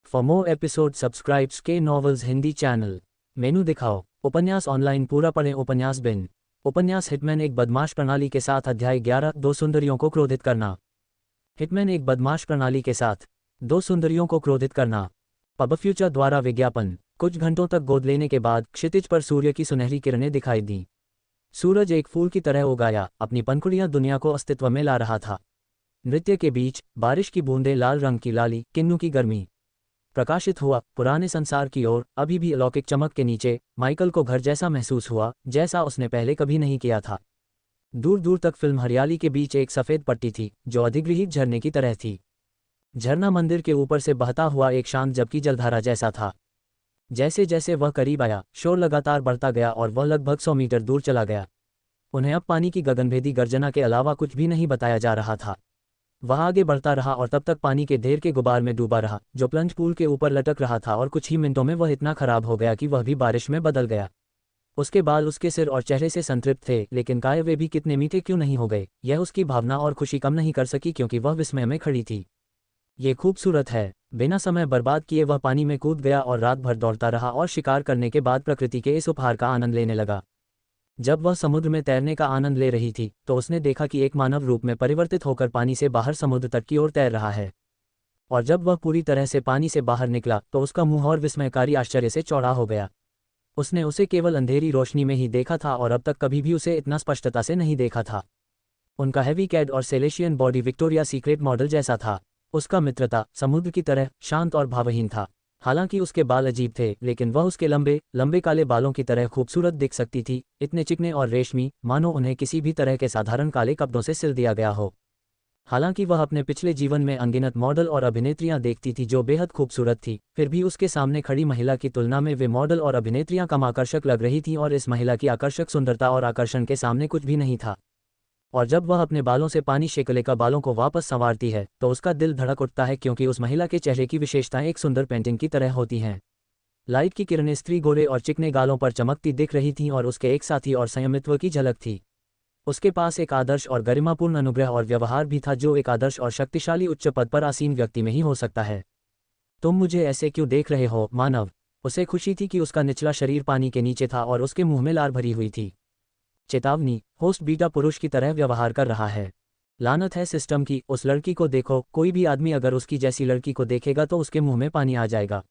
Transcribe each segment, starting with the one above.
For more episode subscribes के novels Hindi channel. मेनू दिखाओ। उपन्यास ऑनलाइन पूरा पढ़ें। उपन्यास बिन। उपन्यास हिटमैन एक बदमाश प्रणाली के साथ। अध्याय 11 दो सुंदरियों को क्रोधित करना। हिटमैन एक बदमाश प्रणाली के साथ दो सुंदरियों को क्रोधित करना। पब फ्यूचर द्वारा विज्ञापन। कुछ घंटों तक गोद लेने के बाद क्षितिज पर सूर्य की सुनहरी किरणें दिखाई दीं। सूरज एक फूल की तरह उगाया, अपनी पंखुड़ियां दुनिया को अस्तित्व में ला रहा था। नृत्य के बीच बारिश की बूंदें, लाल रंग की लाली, किन्नू की गर्मी प्रकाशित हुआ पुराने संसार की ओर। अभी भी अलौकिक चमक के नीचे माइकल को घर जैसा महसूस हुआ, जैसा उसने पहले कभी नहीं किया था। दूर दूर तक फिल्म हरियाली के बीच एक सफ़ेद पट्टी थी जो अधिगृहित झरने की तरह थी। झरना मंदिर के ऊपर से बहता हुआ एक शांत जबकि जलधारा जैसा था। जैसे जैसे वह करीब आया, शोर लगातार बढ़ता गया और वह लगभग 100 मीटर दूर चला गया। उन्हें अब पानी की गगनभेदी गर्जना के अलावा कुछ भी नहीं बताया जा रहा था। वह आगे बढ़ता रहा और तब तक पानी के ढेर के गुबार में डूबा रहा जो प्लंज पूल के ऊपर लटक रहा था, और कुछ ही मिनटों में वह इतना खराब हो गया कि वह भी बारिश में बदल गया। उसके बाल उसके सिर और चेहरे से संतृप्त थे, लेकिन काय वे भी कितने मीठे क्यों नहीं हो गए, यह उसकी भावना और खुशी कम नहीं कर सकी क्योंकि वह विस्मय में खड़ी थी। ये खूबसूरत है। बिना समय बर्बाद किए वह पानी में कूद गया और रात भर दौड़ता रहा और शिकार करने के बाद प्रकृति के इस उपहार का आनंद लेने लगा। जब वह समुद्र में तैरने का आनंद ले रही थी तो उसने देखा कि एक मानव रूप में परिवर्तित होकर पानी से बाहर समुद्र तट की ओर तैर रहा है। और जब वह पूरी तरह से पानी से बाहर निकला तो उसका मुंह और विस्मयकारी आश्चर्य से चौड़ा हो गया। उसने उसे केवल अंधेरी रोशनी में ही देखा था और अब तक कभी भी उसे इतना स्पष्टता से नहीं देखा था। उनका हेवी कैड और सेलेशियन बॉडी विक्टोरिया सीक्रेट मॉडल जैसा था। उसका मित्रता समुद्र की तरह शांत और भावहीन था। हालांकि उसके बाल अजीब थे, लेकिन वह उसके लंबे लंबे काले बालों की तरह खूबसूरत दिख सकती थी, इतने चिकने और रेशमी मानो उन्हें किसी भी तरह के साधारण काले कपड़ों से सिल दिया गया हो। हालांकि वह अपने पिछले जीवन में अनगिनत मॉडल और अभिनेत्रियां देखती थी जो बेहद खूबसूरत थी, फिर भी उसके सामने खड़ी महिला की तुलना में वे मॉडल और अभिनेत्रियां कम आकर्षक लग रही थीं, और इस महिला की आकर्षक सुंदरता और आकर्षण के सामने कुछ भी नहीं था। और जब वह अपने बालों से पानी शेकले का बालों को वापस संवारती है तो उसका दिल धड़क उठता है, क्योंकि उस महिला के चेहरे की विशेषताएं एक सुंदर पेंटिंग की तरह होती हैं। लाइट की किरणें स्त्री गोरे और चिकने गालों पर चमकती दिख रही थीं और उसके एक साथी और संयमित्व की झलक थी। उसके पास एक आदर्श और गरिमापूर्ण अनुग्रह और व्यवहार भी था जो एक आदर्श और शक्तिशाली उच्च पद पर आसीन व्यक्ति में ही हो सकता है। तुम मुझे ऐसे क्यों देख रहे हो, मानव? उसे खुशी थी कि उसका निचला शरीर पानी के नीचे था और उसके मुंह में लार भरी हुई थी। चेतावनी, होस्ट बीटा पुरुष की तरह व्यवहार कर रहा है। लानत है सिस्टम की, उस लड़की को देखो। कोई भी आदमी अगर उसकी जैसी लड़की को देखेगा तो उसके मुंह में पानी आ जाएगा।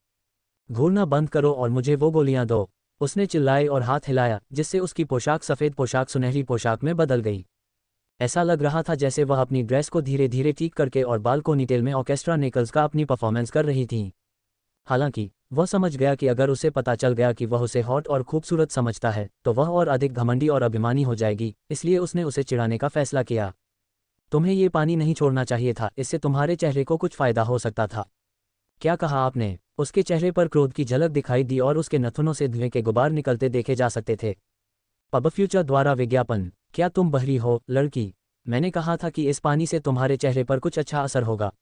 घूरना बंद करो और मुझे वो गोलियां दो। उसने चिल्लाए और हाथ हिलाया, जिससे उसकी पोशाक सफ़ेद पोशाक सुनहरी पोशाक में बदल गई। ऐसा लग रहा था जैसे वह अपनी ड्रेस को धीरे धीरे ठीक करके और बालकोनी टेल में ऑर्केस्ट्रा नेकल्स का अपनी परफॉर्मेंस कर रही थी। हालांकि वह समझ गया कि अगर उसे पता चल गया कि वह उसे हॉट और खूबसूरत समझता है तो वह और अधिक घमंडी और अभिमानी हो जाएगी, इसलिए उसने उसे चिढ़ाने का फैसला किया। तुम्हें ये पानी नहीं छोड़ना चाहिए था, इससे तुम्हारे चेहरे को कुछ फ़ायदा हो सकता था। क्या कहा आपने? उसके चेहरे पर क्रोध की झलक दिखाई दी और उसके नथुनों से धुएं के गुबार निकलते देखे जा सकते थे। पब फ्यूचर द्वारा विज्ञापन। क्या तुम बहरी हो, लड़की? मैंने कहा था कि इस पानी से तुम्हारे चेहरे पर कुछ अच्छा असर होगा।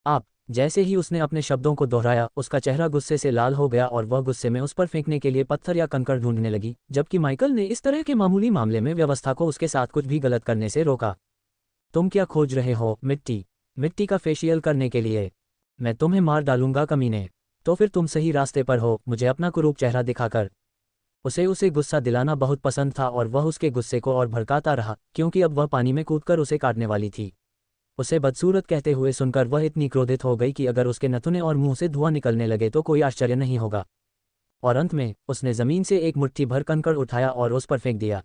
आप। जैसे ही उसने अपने शब्दों को दोहराया उसका चेहरा गुस्से से लाल हो गया और वह गुस्से में उस पर फेंकने के लिए पत्थर या कंकड़ ढूंढने लगी, जबकि माइकल ने इस तरह के मामूली मामले में व्यवस्था को उसके साथ कुछ भी गलत करने से रोका। तुम क्या खोज रहे हो? मिट्टी? मिट्टी का फेशियल करने के लिए? मैं तुम्हें मार डालूंगा कमीने। तो फिर तुम सही रास्ते पर हो, मुझे अपना कुरूप चेहरा दिखाकर। उसे गुस्सा दिलाना बहुत पसंद था और वह उसके गुस्से को और भड़काता रहा, क्योंकि अब वह पानी में कूदकर उसे काटने वाली थी। उसे बदसूरत कहते हुए सुनकर वह इतनी क्रोधित हो गई कि अगर उसके नथुने और मुंह से धुआं निकलने लगे तो कोई आश्चर्य नहीं होगा। और अंत में उसने जमीन से एक मुट्ठी भर कंकड़ उठाया और उस पर फेंक दिया।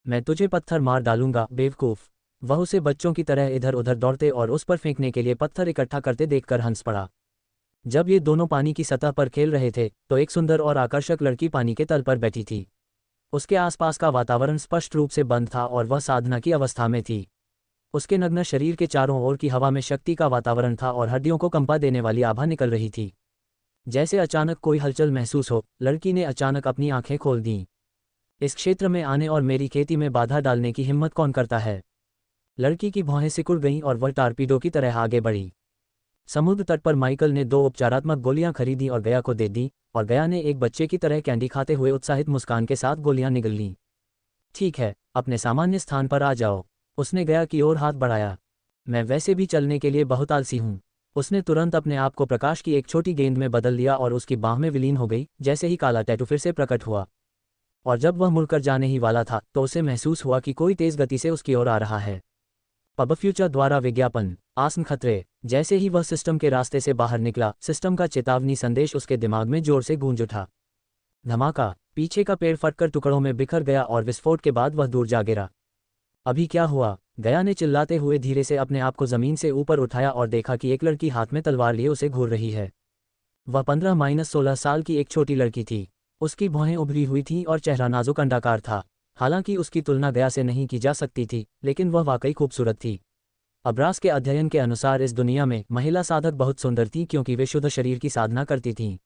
मैं तुझे पत्थर मार डालूंगा, बेवकूफ। वह उसे बच्चों की तरह इधर उधर दौड़ते और उस पर फेंकने के लिए पत्थर इकट्ठा करते देखकर हंस पड़ा। जब ये दोनों पानी की सतह पर खेल रहे थे तो एक सुंदर और आकर्षक लड़की पानी के तल पर बैठी थी। उसके आसपास का वातावरण स्पष्ट रूप से बंद था और वह साधना की अवस्था में थी। उसके नग्न शरीर के चारों ओर की हवा में शक्ति का वातावरण था और हड्डियों को कंपा देने वाली आभा निकल रही थी। जैसे अचानक कोई हलचल महसूस हो, लड़की ने अचानक अपनी आंखें खोल दीं। इस क्षेत्र में आने और मेरी खेती में बाधा डालने की हिम्मत कौन करता है? लड़की की भौहें सिकुड़ गईं और वह टारपीडो की तरह आगे बढ़ी। समुद्र तट पर माइकल ने 2 उपचारात्मक गोलियां खरीदी और गया को दे दी, और गया ने एक बच्चे की तरह कैंडी खाते हुए उत्साहित मुस्कान के साथ गोलियां निगल लीं। ठीक है, अपने सामान्य स्थान पर आ जाओ। उसने गया की ओर हाथ बढ़ाया। मैं वैसे भी चलने के लिए बहुत आलसी हूँ। उसने तुरंत अपने आप को प्रकाश की एक छोटी गेंद में बदल लिया और उसकी बाह में विलीन हो गई। जैसे ही काला टैटू फिर से प्रकट हुआ और जब वह मुड़कर जाने ही वाला था तो उसे महसूस हुआ कि कोई तेज गति से उसकी ओर आ रहा है। पब फ्यूचर द्वारा विज्ञापन आसन खतरे। जैसे ही वह सिस्टम के रास्ते से बाहर निकला, सिस्टम का चेतावनी संदेश उसके दिमाग में जोर से गूंज उठा। धमाका, पीछे का पेड़ फटकर टुकड़ों में बिखर गया और विस्फोट के बाद वह दूर जा गिरा। अभी क्या हुआ? गया ने चिल्लाते हुए धीरे से अपने आप को जमीन से ऊपर उठाया और देखा कि एक लड़की हाथ में तलवार लिए उसे घूर रही है। वह 15-16 साल की एक छोटी लड़की थी। उसकी भौहें उभरी हुई थीं और चेहरा नाजुक अंडाकार था। हालांकि उसकी तुलना गया से नहीं की जा सकती थी, लेकिन वह वाकई खूबसूरत थी। अब्रास के अध्ययन के अनुसार इस दुनिया में महिला साधक बहुत सुंदर थीं क्योंकि वे शुद्ध शरीर की साधना करती थीं।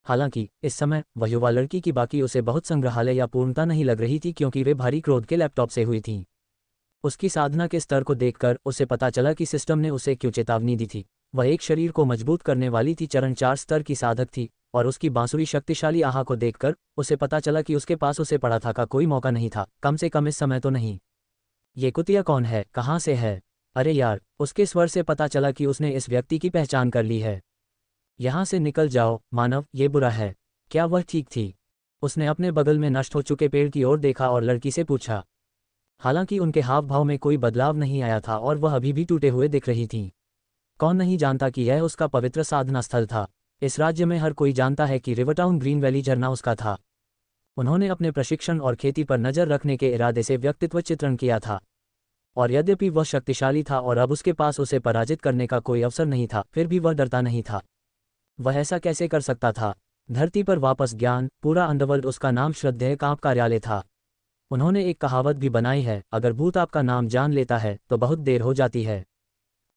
हालांकि इस समय वह युवा लड़की की बाकी उसे बहुत संग्रहालय या पूर्णता नहीं लग रही थी क्योंकि वे भारी क्रोध के लैपटॉप से हुई थीं। उसकी साधना के स्तर को देखकर उसे पता चला कि सिस्टम ने उसे क्यों चेतावनी दी थी। वह एक शरीर को मजबूत करने वाली थी, चरण 4 स्तर की साधक थी, और उसकी बांसुरी शक्तिशाली आहा को देखकर उसे पता चला कि उसके पास उसे पड़ा था का कोई मौका नहीं था, कम से कम इस समय तो नहीं। ये कुतिया कौन है? कहाँ से है? अरे यार, उसके स्वर से पता चला कि उसने इस व्यक्ति की पहचान कर ली है। यहाँ से निकल जाओ मानव, ये बुरा है। क्या वह ठीक थी? उसने अपने बगल में नष्ट हो चुके पेड़ की ओर देखा और लड़की से पूछा। हालांकि उनके हाव भाव में कोई बदलाव नहीं आया था और वह अभी भी टूटे हुए दिख रही थीं। कौन नहीं जानता कि यह उसका पवित्र साधना स्थल था। इस राज्य में हर कोई जानता है कि रिवरटाउन ग्रीन वैली झरना उसका था। उन्होंने अपने प्रशिक्षण और खेती पर नज़र रखने के इरादे से व्यक्तित्व चित्रण किया था, और यद्यपि वह शक्तिशाली था और अब उसके पास उसे पराजित करने का कोई अवसर नहीं था, फिर भी वह डरता नहीं था। वह ऐसा कैसे कर सकता था? धरती पर वापस ज्ञान, पूरा अंडरवर्ल्ड उसका नाम श्रद्धेय कांप कार्यालय था। उन्होंने एक कहावत भी बनाई है, अगर भूत आपका नाम जान लेता है तो बहुत देर हो जाती है।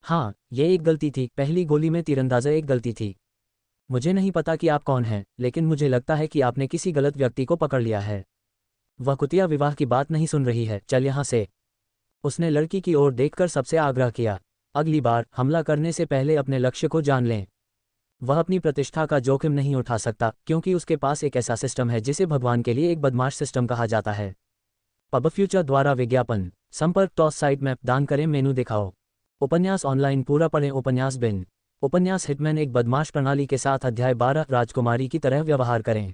हाँ, ये एक गलती थी। पहली गोली में तीरंदाज़ी एक गलती थी। मुझे नहीं पता कि आप कौन हैं, लेकिन मुझे लगता है कि आपने किसी गलत व्यक्ति को पकड़ लिया है। वह कुतिया विवाह की बात नहीं सुन रही है, चल यहाँ से। उसने लड़की की ओर देखकर सबसे आग्रह किया। अगली बार हमला करने से पहले अपने लक्ष्य को जान लें। वह अपनी प्रतिष्ठा का जोखिम नहीं उठा सकता क्योंकि उसके पास एक ऐसा सिस्टम है जिसे भगवान के लिए एक बदमाश सिस्टम कहा जाता है। पब फ्यूचर द्वारा विज्ञापन। संपर्क टॉस साइट मैप दान करें, मेनू दिखाओ। उपन्यास ऑनलाइन पूरा पढ़ें। उपन्यास बिन। उपन्यास हिटमैन एक बदमाश प्रणाली के साथ। अध्याय 12 राजकुमारी की तरह व्यवहार करें।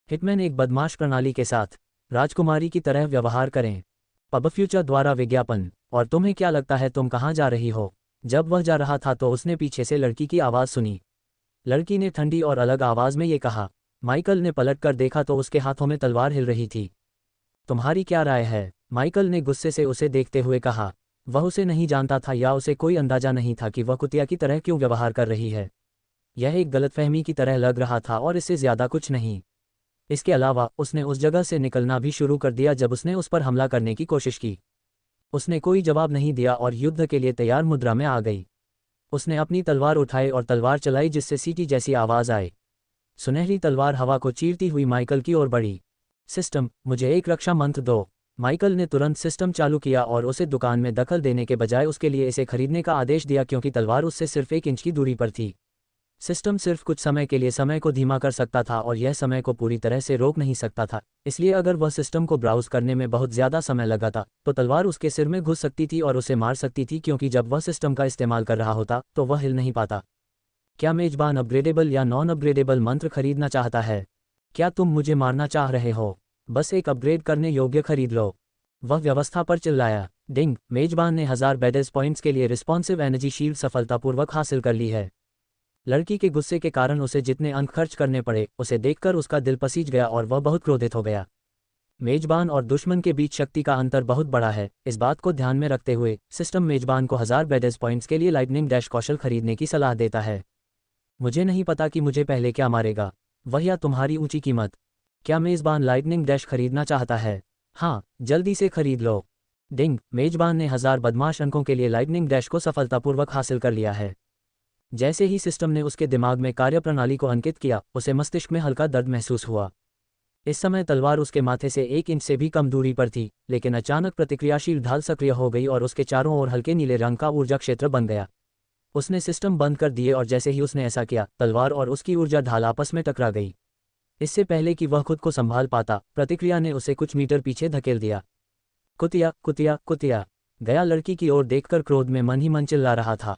हिटमैन एक बदमाश प्रणाली के साथ राजकुमारी की तरह व्यवहार करें। पब फ्यूचर द्वारा विज्ञापन। और तुम्हें क्या लगता है तुम कहाँ जा रही हो? जब वह जा रहा था तो उसने पीछे से लड़की की आवाज़ सुनी। लड़की ने ठंडी और अलग आवाज़ में ये कहा। माइकल ने पलट कर देखा तो उसके हाथों में तलवार हिल रही थी। तुम्हारी क्या राय है? माइकल ने गुस्से से उसे देखते हुए कहा। वह उसे नहीं जानता था या उसे कोई अंदाजा नहीं था कि वह कुतिया की तरह क्यों व्यवहार कर रही है। यह एक गलतफहमी की तरह लग रहा था और इससे ज़्यादा कुछ नहीं। इसके अलावा उसने उस जगह से निकलना भी शुरू कर दिया जब उसने उस पर हमला करने की कोशिश की। उसने कोई जवाब नहीं दिया और युद्ध के लिए तैयार मुद्रा में आ गई। उसने अपनी तलवार उठाई और तलवार चलाई जिससे सीटी जैसी आवाज़ आए। सुनहरी तलवार हवा को चीरती हुई माइकल की ओर बढ़ी। सिस्टम, मुझे एक रक्षा मंत्र दो। माइकल ने तुरंत सिस्टम चालू किया और उसे दुकान में दखल देने के बजाय उसके लिए इसे खरीदने का आदेश दिया क्योंकि तलवार उससे सिर्फ 1 इंच की दूरी पर थी। सिस्टम सिर्फ कुछ समय के लिए समय को धीमा कर सकता था और यह समय को पूरी तरह से रोक नहीं सकता था, इसलिए अगर वह सिस्टम को ब्राउज करने में बहुत ज़्यादा समय लगा था तो तलवार उसके सिर में घुस सकती थी और उसे मार सकती थी क्योंकि जब वह सिस्टम का इस्तेमाल कर रहा होता तो वह हिल नहीं पाता। क्या मेजबान अपग्रेडेबल या नॉन अपग्रेडेबल मंत्र खरीदना चाहता है? क्या तुम मुझे मारना चाह रहे हो? बस एक अपग्रेड करने योग्य खरीद लो। वह व्यवस्था पर चिल्लाया। डिंग, मेजबान ने 1000 बैडेज पॉइंट्स के लिए रिस्पॉन्सिव एनर्जी शील्ड सफलतापूर्वक हासिल कर ली है। लड़की के गुस्से के कारण उसे जितने अंक खर्च करने पड़े उसे देखकर उसका दिल पसीज गया और वह बहुत क्रोधित हो गया। मेजबान और दुश्मन के बीच शक्ति का अंतर बहुत बड़ा है। इस बात को ध्यान में रखते हुए सिस्टम मेजबान को 1000 बैडेज पॉइंट्स के लिए लाइटनिंग डैश कौशल खरीदने की सलाह देता है। मुझे नहीं पता कि मुझे पहले क्या मारेगा, वह या तुम्हारी ऊंची कीमत। क्या मेज़बान लाइटनिंग डैश खरीदना चाहता है? हाँ, जल्दी से खरीद लो। डिंग, मेजबान ने 1000 बदमाश अंकों के लिए लाइटनिंग डैश को सफलतापूर्वक हासिल कर लिया है। जैसे ही सिस्टम ने उसके दिमाग में कार्यप्रणाली को अंकित किया, उसे मस्तिष्क में हल्का दर्द महसूस हुआ। इस समय तलवार उसके माथे से 1 इंच से भी कम दूरी पर थी, लेकिन अचानक प्रतिक्रियाशील ढाल सक्रिय हो गई और उसके चारों ओर हल्के नीले रंग का ऊर्जा क्षेत्र बन गया। उसने सिस्टम बंद कर दिए और जैसे ही उसने ऐसा किया, तलवार और उसकी ऊर्जा ढाल आपस में टकरा गई। इससे पहले कि वह खुद को संभाल पाता, प्रतिक्रिया ने उसे कुछ मीटर पीछे धकेल दिया। कुतिया, कुतिया, कुतिया। गया लड़की की ओर देखकर क्रोध में मन ही मन चिल्ला रहा था।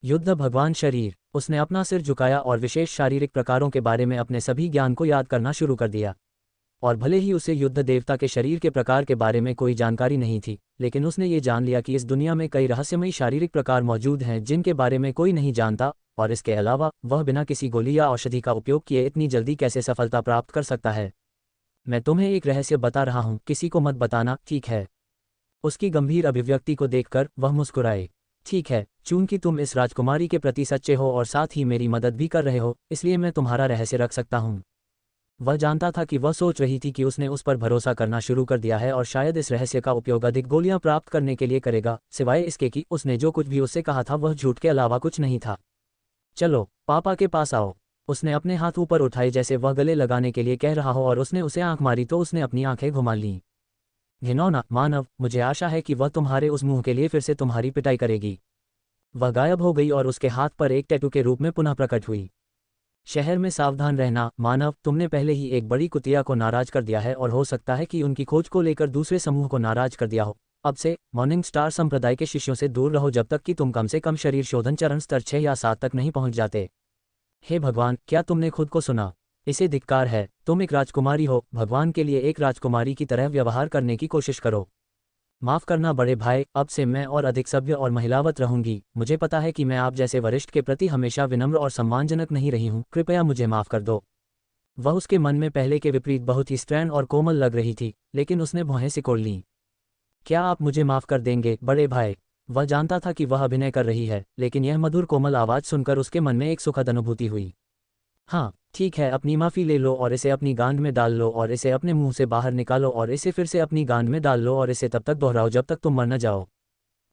युद्ध भगवान शरीर। उसने अपना सिर झुकाया और विशेष शारीरिक प्रकारों के बारे में अपने सभी ज्ञान को याद करना शुरू कर दिया। और भले ही उसे युद्ध देवता के शरीर के प्रकार के बारे में कोई जानकारी नहीं थी, लेकिन उसने ये जान लिया कि इस दुनिया में कई रहस्यमयी शारीरिक प्रकार मौजूद हैं जिनके बारे में कोई नहीं जानता, और इसके अलावा वह बिना किसी गोली या औषधि का उपयोग किए इतनी जल्दी कैसे सफलता प्राप्त कर सकता है। मैं तुम्हें एक रहस्य बता रहा हूँ, किसी को मत बताना, ठीक है? उसकी गंभीर अभिव्यक्ति को देखकर वह मुस्कुराए। ठीक है, चूंकि तुम इस राजकुमारी के प्रति सच्चे हो और साथ ही मेरी मदद भी कर रहे हो, इसलिए मैं तुम्हारा रहस्य रख सकता हूँ। वह जानता था कि वह सोच रही थी कि उसने उस पर भरोसा करना शुरू कर दिया है और शायद इस रहस्य का उपयोग अधिक गोलियां प्राप्त करने के लिए करेगा, सिवाय इसके कि उसने जो कुछ भी उससे कहा था वह झूठ के अलावा कुछ नहीं था। चलो पापा के पास आओ। उसने अपने हाथ ऊपर उठाए जैसे वह गले लगाने के लिए कह रहा हो और उसने उसे आंख मारी तो उसने अपनी आंखें घुमा लीं। घिनौना मानव, मुझे आशा है कि वह तुम्हारे उस मुंह के लिए फिर से तुम्हारी पिटाई करेगी। वह गायब हो गई और उसके हाथ पर एक टैटू के रूप में पुनः प्रकट हुई। शहर में सावधान रहना मानव, तुमने पहले ही एक बड़ी कुतिया को नाराज कर दिया है और हो सकता है कि उनकी खोज को लेकर दूसरे समूह को नाराज कर दिया हो। अब से मॉर्निंग स्टार संप्रदाय के शिष्यों से दूर रहो जब तक कि तुम कम से कम शरीर शोधन चरण स्तर 6 या 7 तक नहीं पहुंच जाते। हे भगवान, क्या तुमने खुद को सुना? इसे धिक्कार है। तुम एक राजकुमारी हो, भगवान के लिए एक राजकुमारी की तरह व्यवहार करने की कोशिश करो। माफ करना बड़े भाई, अब से मैं और अधिक सभ्य और महिलावत रहूंगी। मुझे पता है कि मैं आप जैसे वरिष्ठ के प्रति हमेशा विनम्र और सम्मानजनक नहीं रही हूं, कृपया मुझे माफ कर दो। वह उसके मन में पहले के विपरीत बहुत ही स्ट्रैंड और कोमल लग रही थी, लेकिन उसने भौहें सिकोड़ लीं। क्या आप मुझे माफ कर देंगे बड़े भाई? वह जानता था कि वह अभिनय कर रही है, लेकिन यह मधुर कोमल आवाज़ सुनकर उसके मन में एक सुखद अनुभूति हुई। हाँ ठीक है, अपनी माफ़ी ले लो और इसे अपनी गांड में डाल लो और इसे अपने मुंह से बाहर निकालो और इसे फिर से अपनी गांड में डाल लो और इसे तब तक दोहराओ जब तक तुम मर न जाओ।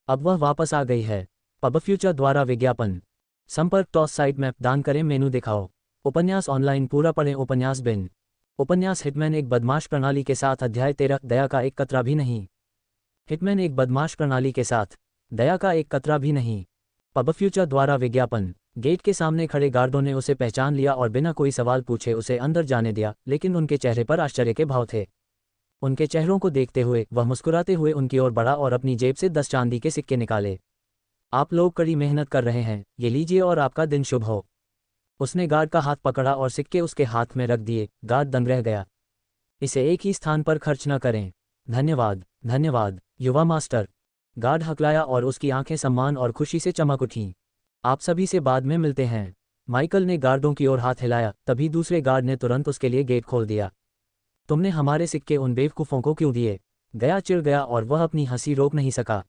अब वह वापस आ गई है। पब फ्यूचर द्वारा विज्ञापन। संपर्क टॉस साइट मैप दान करें, मेनू दिखाओ। उपन्यास ऑनलाइन पूरा पढ़ें। उपन्यास बिन। उपन्यास हिटमैन एक बदमाश प्रणाली के साथ। अध्याय 13। दया का एक कतरा भी नहीं। हिटमैन एक बदमाश प्रणाली के साथ। दया का एक कतरा भी नहीं। पब फ्यूचर द्वारा विज्ञापन। गेट के सामने खड़े गार्डों ने उसे पहचान लिया और बिना कोई सवाल पूछे उसे अंदर जाने दिया, लेकिन उनके चेहरे पर आश्चर्य के भाव थे। उनके चेहरों को देखते हुए वह मुस्कुराते हुए उनकी ओर बढ़ा और अपनी जेब से 10 चांदी के सिक्के निकाले। आप लोग कड़ी मेहनत कर रहे हैं, ये लीजिए और आपका दिन शुभ हो। उसने गार्ड का हाथ पकड़ा और सिक्के उसके हाथ में रख दिए। गार्ड दंग रह गया। इसे एक ही स्थान पर खर्च न करें। धन्यवाद धन्यवाद युवा मास्टर। गार्ड हकलाया और उसकी आंखें सम्मान और खुशी से चमक उठीं। आप सभी से बाद में मिलते हैं। माइकल ने गार्डों की ओर हाथ हिलाया, तभी दूसरे गार्ड ने तुरंत उसके लिए गेट खोल दिया। तुमने हमारे सिक्के उन बेवकूफ़ों को क्यों दिए? गया चिढ़ गया और वह अपनी हंसी रोक नहीं सका।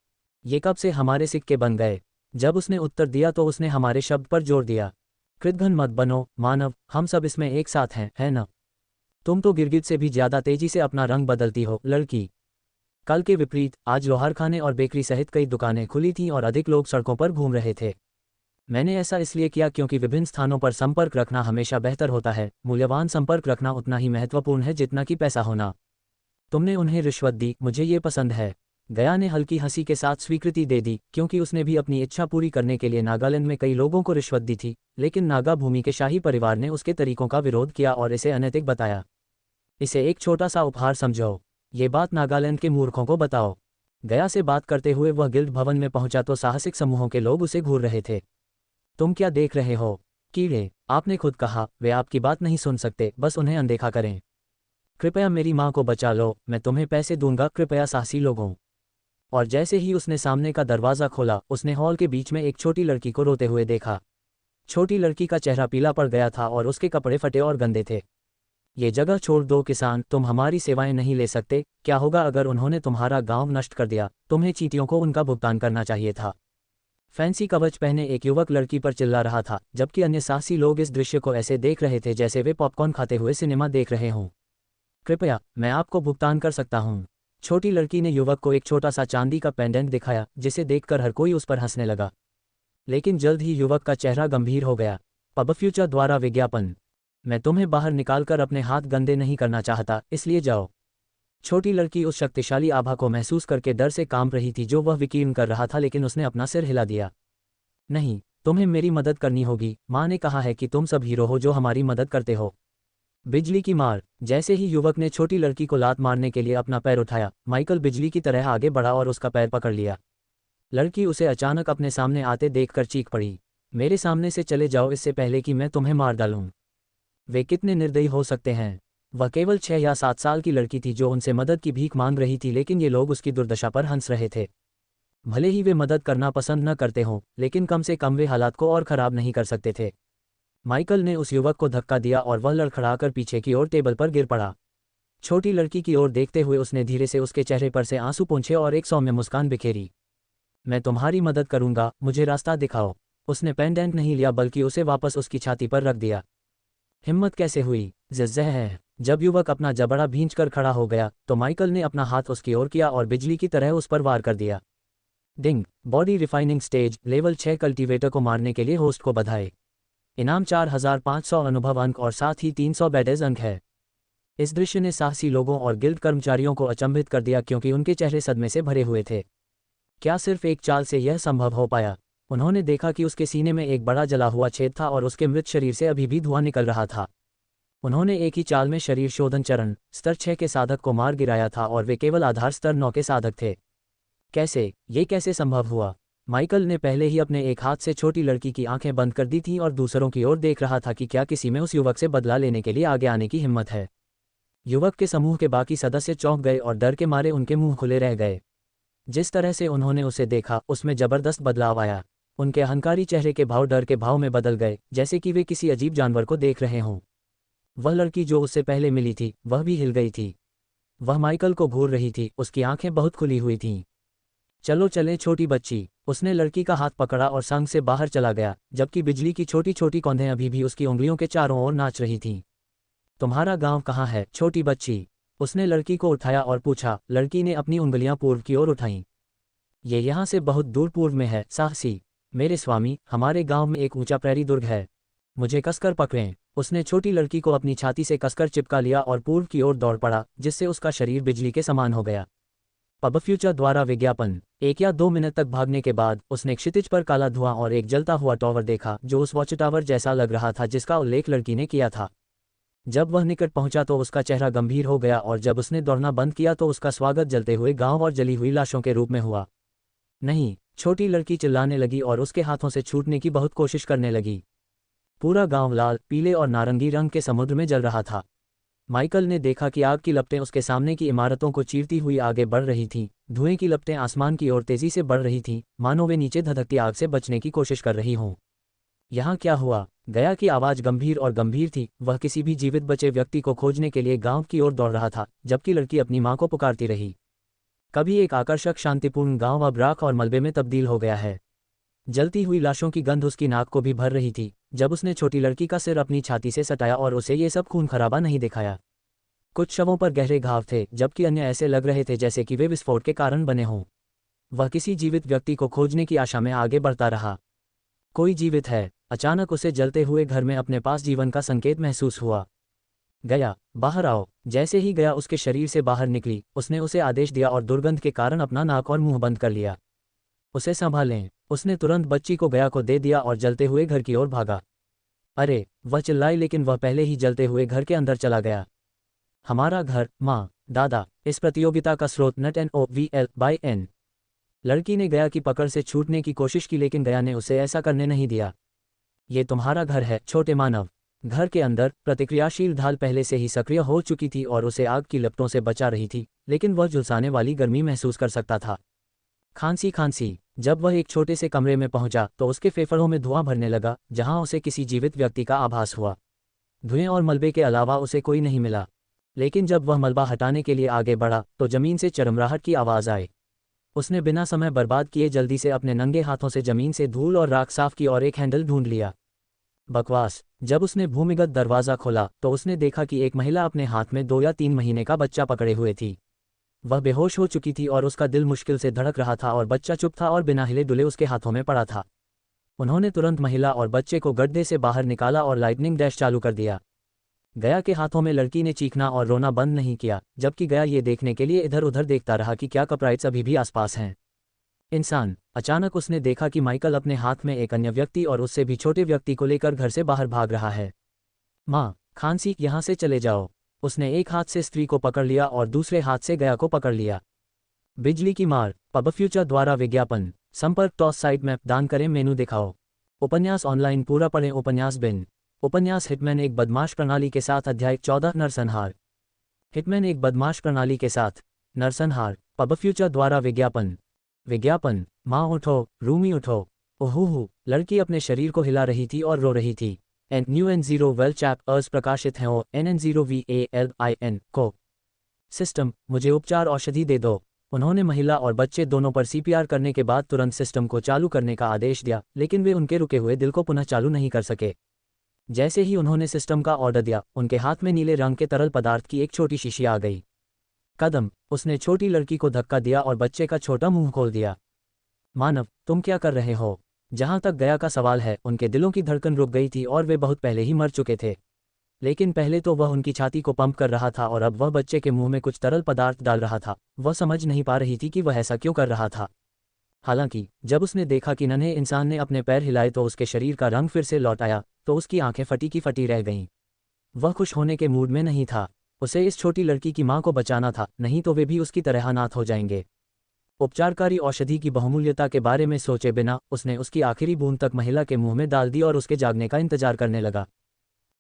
ये कब से हमारे सिक्के बन गए? जब उसने उत्तर दिया तो उसने हमारे शब्द पर जोर दिया। कृतघ्न मत बनो मानव, हम सब इसमें एक साथ हैं, है न? तुम तो गिरगिट से भी ज्यादा तेजी से अपना रंग बदलती हो लड़की। कल के विपरीत आज लोहारखाने और बेकरी सहित कई दुकानें खुली थीं और अधिक लोग सड़कों पर घूम रहे थे। मैंने ऐसा इसलिए किया क्योंकि विभिन्न स्थानों पर संपर्क रखना हमेशा बेहतर होता है। मूल्यवान संपर्क रखना उतना ही महत्वपूर्ण है जितना कि पैसा होना। तुमने उन्हें रिश्वत दी, मुझे ये पसंद है। गया ने हल्की हंसी के साथ स्वीकृति दे दी, क्योंकि उसने भी अपनी इच्छा पूरी करने के लिए नागालैंड में कई लोगों को रिश्वत दी थी, लेकिन नागा भूमि के शाही परिवार ने उसके तरीकों का विरोध किया और इसे अनैतिक बताया। इसे एक छोटा सा उपहार समझो। ये बात नागालैंड के मूर्खों को बताओ। गया से बात करते हुए वह गिल्ड भवन में पहुंचा तो साहसिक समूहों के लोग उसे घूर रहे थे। तुम क्या देख रहे हो? कीड़े, आपने खुद कहा वे आपकी बात नहीं सुन सकते, बस उन्हें अनदेखा करें। कृपया मेरी माँ को बचा लो, मैं तुम्हें पैसे दूंगा, कृपया साहसी लोगों। और जैसे ही उसने सामने का दरवाज़ा खोला, उसने हॉल के बीच में एक छोटी लड़की को रोते हुए देखा। छोटी लड़की का चेहरा पीला पड़ गया था और उसके कपड़े फटे और गंदे थे। ये जगह छोड़ दो किसान, तुम हमारी सेवाएं नहीं ले सकते। क्या होगा अगर उन्होंने तुम्हारा गांव नष्ट कर दिया? तुम्हें चींटियों को उनका भुगतान करना चाहिए था। फैंसी कवच पहने एक युवक लड़की पर चिल्ला रहा था, जबकि अन्य साहसी लोग इस दृश्य को ऐसे देख रहे थे जैसे वे पॉपकॉर्न खाते हुए सिनेमा देख रहे हों। कृपया, मैं आपको भुगतान कर सकता हूँ। छोटी लड़की ने युवक को एक छोटा सा चांदी का पेंडेंट दिखाया, जिसे देखकर हर कोई उस पर हंसने लगा। लेकिन जल्द ही युवक का चेहरा गंभीर हो गया। पब फ्यूचर द्वारा विज्ञापन। मैं तुम्हें बाहर निकालकर अपने हाथ गंदे नहीं करना चाहता, इसलिए जाओ। छोटी लड़की उस शक्तिशाली आभा को महसूस करके डर से कांप रही थी जो वह विकीर्ण कर रहा था, लेकिन उसने अपना सिर हिला दिया। नहीं, तुम्हें मेरी मदद करनी होगी। माँ ने कहा है कि तुम सब हीरो हो जो हमारी मदद करते हो। बिजली की मार। जैसे ही युवक ने छोटी लड़की को लात मारने के लिए अपना पैर उठाया, माइकल बिजली की तरह आगे बढ़ा और उसका पैर पकड़ लिया। लड़की उसे अचानक अपने सामने आते देखकर चीख पड़ी। मेरे सामने से चले जाओ इससे पहले कि मैं तुम्हें मार डालूं। वे कितने निर्दयी हो सकते हैं। वह केवल 6 या 7 साल की लड़की थी जो उनसे मदद की भीख मांग रही थी, लेकिन ये लोग उसकी दुर्दशा पर हंस रहे थे। भले ही वे मदद करना पसंद न करते हों, लेकिन कम से कम वे हालात को और ख़राब नहीं कर सकते थे। माइकल ने उस युवक को धक्का दिया और वह लड़खड़ाकर पीछे की ओर टेबल पर गिर पड़ा। छोटी लड़की की ओर देखते हुए उसने धीरे से उसके चेहरे पर से आंसू पोंछे और एक सौम्य मुस्कान बिखेरी। मैं तुम्हारी मदद करूंगा, मुझे रास्ता दिखाओ। उसने पेंडेंट नहीं लिया बल्कि उसे वापस उसकी छाती पर रख दिया। हिम्मत कैसे हुई? ज़ह है। जब युवक अपना जबड़ा भींचकर खड़ा हो गया तो माइकल ने अपना हाथ उसकी ओर किया और बिजली की तरह उस पर वार कर दिया। Ding. Body refining stage level 6 cultivator को मारने के लिए होस्ट को बधाई। इनाम 4500 अनुभव अंक और साथ ही 300 बैडेज अंक है। इस दृश्य ने साहसी लोगों और गिल्ड कर्मचारियों को अचंभित कर दिया क्योंकि उनके चेहरे सदमे से भरे हुए थे। क्या सिर्फ एक चाल से यह संभव हो पाया? उन्होंने देखा कि उसके सीने में एक बड़ा जला हुआ छेद था और उसके मृत शरीर से अभी भी धुआं निकल रहा था। उन्होंने एक ही चाल में शरीर शोधन चरण स्तर 6 के साधक को मार गिराया था और वे केवल आधार स्तर 9 के साधक थे। ये कैसे संभव हुआ? माइकल ने पहले ही अपने एक हाथ से छोटी लड़की की आंखें बंद कर दी थीं और दूसरों की ओर देख रहा था कि क्या किसी में उस युवक से बदला लेने के लिए आगे आने की हिम्मत है। युवक के समूह के बाकी सदस्य चौंक गए और डर के मारे उनके मुंह खुले रह गए। जिस तरह से उन्होंने उसे देखा उसमें जबरदस्त बदलाव आया। उनके अहंकारी चेहरे के भाव डर के भाव में बदल गए, जैसे कि वे किसी अजीब जानवर को देख रहे हों। वह लड़की जो उससे पहले मिली थी वह भी हिल गई थी। वह माइकल को घूर रही थी, उसकी आंखें बहुत खुली हुई थीं। चलो चले छोटी बच्ची। उसने लड़की का हाथ पकड़ा और संग से बाहर चला गया, जबकि बिजली की छोटी छोटी कौंधें अभी भी उसकी उंगलियों के चारों ओर नाच रही थीं। तुम्हारा गांव कहाँ है छोटी बच्ची? उसने लड़की को उठाया और पूछा। लड़की ने अपनी उंगलियां पूर्व की ओर उठाईं। ये यहाँ से बहुत दूर पूर्व में है साहसी। मेरे स्वामी, हमारे गांव में एक ऊंचा प्रैरी दुर्ग है। मुझे कसकर पकड़ें। उसने छोटी लड़की को अपनी छाती से कसकर चिपका लिया और पूर्व की ओर दौड़ पड़ा, जिससे उसका शरीर बिजली के समान हो गया। पब फ्यूचर द्वारा विज्ञापन। 1 या 2 मिनट तक भागने के बाद उसने क्षितिज पर काला धुआं और एक जलता हुआ टावर देखा जो उस वॉच टावर जैसा लग रहा था जिसका उल्लेख लड़की ने किया था। जब वह निकट पहुंचा तो उसका चेहरा गंभीर हो गया और जब उसने दौड़ना बंद किया तो उसका स्वागत जलते हुए गांव और जली हुई लाशों के रूप में हुआ। नहीं! छोटी लड़की चिल्लाने लगी और उसके हाथों से छूटने की बहुत कोशिश करने लगी। पूरा गांव लाल, पीले और नारंगी रंग के समुद्र में जल रहा था। माइकल ने देखा कि आग की लपटें उसके सामने की इमारतों को चीरती हुई आगे बढ़ रही थीं। धुएं की लपटें आसमान की ओर तेजी से बढ़ रही थीं, मानो वे नीचे धधकती आग से बचने की कोशिश कर रही हों। यहाँ क्या हुआ? गया की आवाज़ गंभीर और गंभीर थी। वह किसी भी जीवित बचे व्यक्ति को खोजने के लिए गांव की ओर दौड़ रहा था, जबकि लड़की अपनी मां को पुकारती रही। कभी एक आकर्षक शांतिपूर्ण गांव अब राख और मलबे में तब्दील हो गया है। जलती हुई लाशों की गंध उसकी नाक को भी भर रही थी। जब उसने छोटी लड़की का सिर अपनी छाती से सटाया और उसे ये सब खून खराबा नहीं दिखाया। कुछ शवों पर गहरे घाव थे, जबकि अन्य ऐसे लग रहे थे जैसे कि वे विस्फोट के कारण बने हों। वह किसी जीवित व्यक्ति को खोजने की आशा में आगे बढ़ता रहा। कोई जीवित है। अचानक उसे जलते हुए घर में अपने पास जीवन का संकेत महसूस हुआ। गया, बाहर आओ। जैसे ही गया उसके शरीर से बाहर निकली, उसने उसे आदेश दिया और दुर्गंध के कारण अपना नाक और मुंह बंद कर लिया। उसे संभालें। उसने तुरंत बच्ची को गया को दे दिया और जलते हुए घर की ओर भागा। अरे! वह चिल्लाई, लेकिन वह पहले ही जलते हुए घर के अंदर चला गया। हमारा घर, माँ, दादा। इस प्रतियोगिता का स्रोत NOVL/N। लड़की ने गया की पकड़ से छूटने की कोशिश की, लेकिन गया ने उसे ऐसा करने नहीं दिया। ये तुम्हारा घर है छोटे मानव। घर के अंदर प्रतिक्रियाशील ढाल पहले से ही सक्रिय हो चुकी थी और उसे आग की लपटों से बचा रही थी, लेकिन वह झुलसाने वाली गर्मी महसूस कर सकता था। खांसी। जब वह एक छोटे से कमरे में पहुंचा तो उसके फेफड़ों में धुआं भरने लगा, जहां उसे किसी जीवित व्यक्ति का आभास हुआ। धुएं और मलबे के अलावा उसे कोई नहीं मिला, लेकिन जब वह मलबा हटाने के लिए आगे बढ़ा तो जमीन से चरमराहट की आवाज़ आई। उसने बिना समय बर्बाद किए जल्दी से अपने नंगे हाथों से जमीन से धूल और राख साफ की और एक हैंडल ढूंढ लिया। बकवास। जब उसने भूमिगत दरवाज़ा खोला तो उसने देखा कि एक महिला अपने हाथ में 2 या 3 महीने का बच्चा पकड़े हुए थी। वह बेहोश हो चुकी थी और उसका दिल मुश्किल से धड़क रहा था और बच्चा चुप था और बिना हिले डुले उसके हाथों में पड़ा था। उन्होंने तुरंत महिला और बच्चे को गड्ढे से बाहर निकाला और लाइटनिंग डैश चालू कर दिया। गया के हाथों में लड़की ने चीखना और रोना बंद नहीं किया, जबकि गया ये देखने के लिए इधर उधर देखता रहा कि क्या कपराइट्स अभी भी आसपास हैं। इंसान। अचानक उसने देखा कि माइकल अपने हाथ में एक अन्य व्यक्ति और उससे भी छोटे व्यक्ति को लेकर घर से बाहर भाग रहा है। माँ, खांसी, यहाँ से चले जाओ। उसने एक हाथ से स्त्री को पकड़ लिया और दूसरे हाथ से गया को पकड़ लिया। बिजली की मार। पब फ्यूचर द्वारा विज्ञापन। संपर्क टॉस साइट मैप दान करें मेनू दिखाओ। उपन्यास ऑनलाइन पूरा पढ़ें। उपन्यास बिन। उपन्यास हिटमैन एक बदमाश प्रणाली के साथ। अध्याय 14 नरसंहार। हिटमैन एक बदमाश प्रणाली के साथ। नरसंहार। पब फ्यूचर द्वारा विज्ञापन। विज्ञापन। माँ उठो, रूमी उठो। ओहू, लड़की अपने शरीर को हिला रही थी और रो रही थी। NUN0 वेल चैप अर्स प्रकाशित हैं ओ NN0VALIN को। सिस्टम, मुझे उपचार औषधि दे दो। उन्होंने महिला और बच्चे दोनों पर CPR करने के बाद तुरंत सिस्टम को चालू करने का आदेश दिया, लेकिन वे उनके रुके हुए दिल को पुनः चालू नहीं कर सके। जैसे ही उन्होंने सिस्टम का ऑर्डर दिया, उनके हाथ में नीले रंग के तरल पदार्थ की एक छोटी शीशी आ गई। कदम, उसने छोटी लड़की को धक्का दिया और बच्चे का छोटा मुंह खोल दिया। मानव, तुम क्या कर रहे हो? जहां तक गया का सवाल है, उनके दिलों की धड़कन रुक गई थी और वे बहुत पहले ही मर चुके थे। लेकिन पहले तो वह उनकी छाती को पंप कर रहा था और अब वह बच्चे के मुंह में कुछ तरल पदार्थ डाल रहा था। वह समझ नहीं पा रही थी कि वह ऐसा क्यों कर रहा था। हालांकि जब उसने देखा कि नन्हे इंसान ने अपने पैर हिलाए तो उसके शरीर का रंग फिर से लौट आया, तो उसकी आंखें फटी की फटी रह गईं। वह खुश होने के मूड में नहीं था। उसे इस छोटी लड़की की मां को बचाना था, नहीं तो वे भी उसकी तरह अनाथ हो जाएंगे। उपचारकारी औषधि की बहुमूल्यता के बारे में सोचे बिना उसने उसकी आखिरी बूंद तक महिला के मुंह में डाल दी और उसके जागने का इंतजार करने लगा।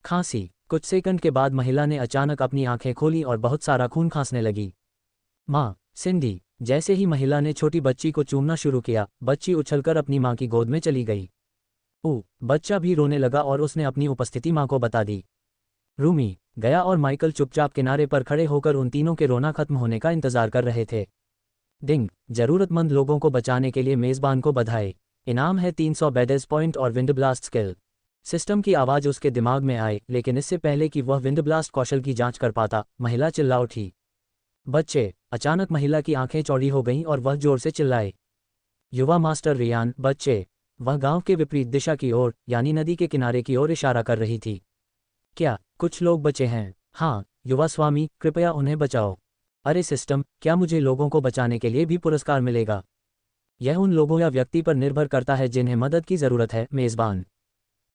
खांसी। कुछ सेकंड के बाद महिला ने अचानक अपनी आंखें खोली और बहुत सारा खून खांसने लगी। माँ, सिंडी। जैसे ही महिला ने छोटी बच्ची को चूमना शुरू किया, बच्ची उछलकर अपनी माँ की गोद में चली गई। बच्चा भी रोने लगा और उसने अपनी उपस्थिति माँ को बता दी। रूमी, गया और माइकल चुपचाप किनारे पर खड़े होकर उन तीनों के रोना खत्म होने का इंतजार कर रहे थे। डिंग, जरूरतमंद लोगों को बचाने के लिए मेजबान को बधाई। इनाम है 300 बेडेस पॉइंट और विंड ब्लास्ट स्किल। सिस्टम की आवाज उसके दिमाग में आई, लेकिन इससे पहले कि वह विंड ब्लास्ट कौशल की जांच कर पाता, महिला चिल्ला उठी। बच्चे। अचानक महिला की आंखें चौड़ी हो गईं और वह जोर से चिल्लाए। युवा मास्टर रियान, बच्चे। वह गांव के विपरीत दिशा की ओर, यानी नदी के किनारे की ओर इशारा कर रही थी। क्या कुछ लोग बचे हैं? हाँ, युवा स्वामी, कृपया उन्हें बचाओ। अरे सिस्टम, क्या मुझे लोगों को बचाने के लिए भी पुरस्कार मिलेगा? यह उन लोगों या व्यक्ति पर निर्भर करता है जिन्हें मदद की जरूरत है, मेजबान।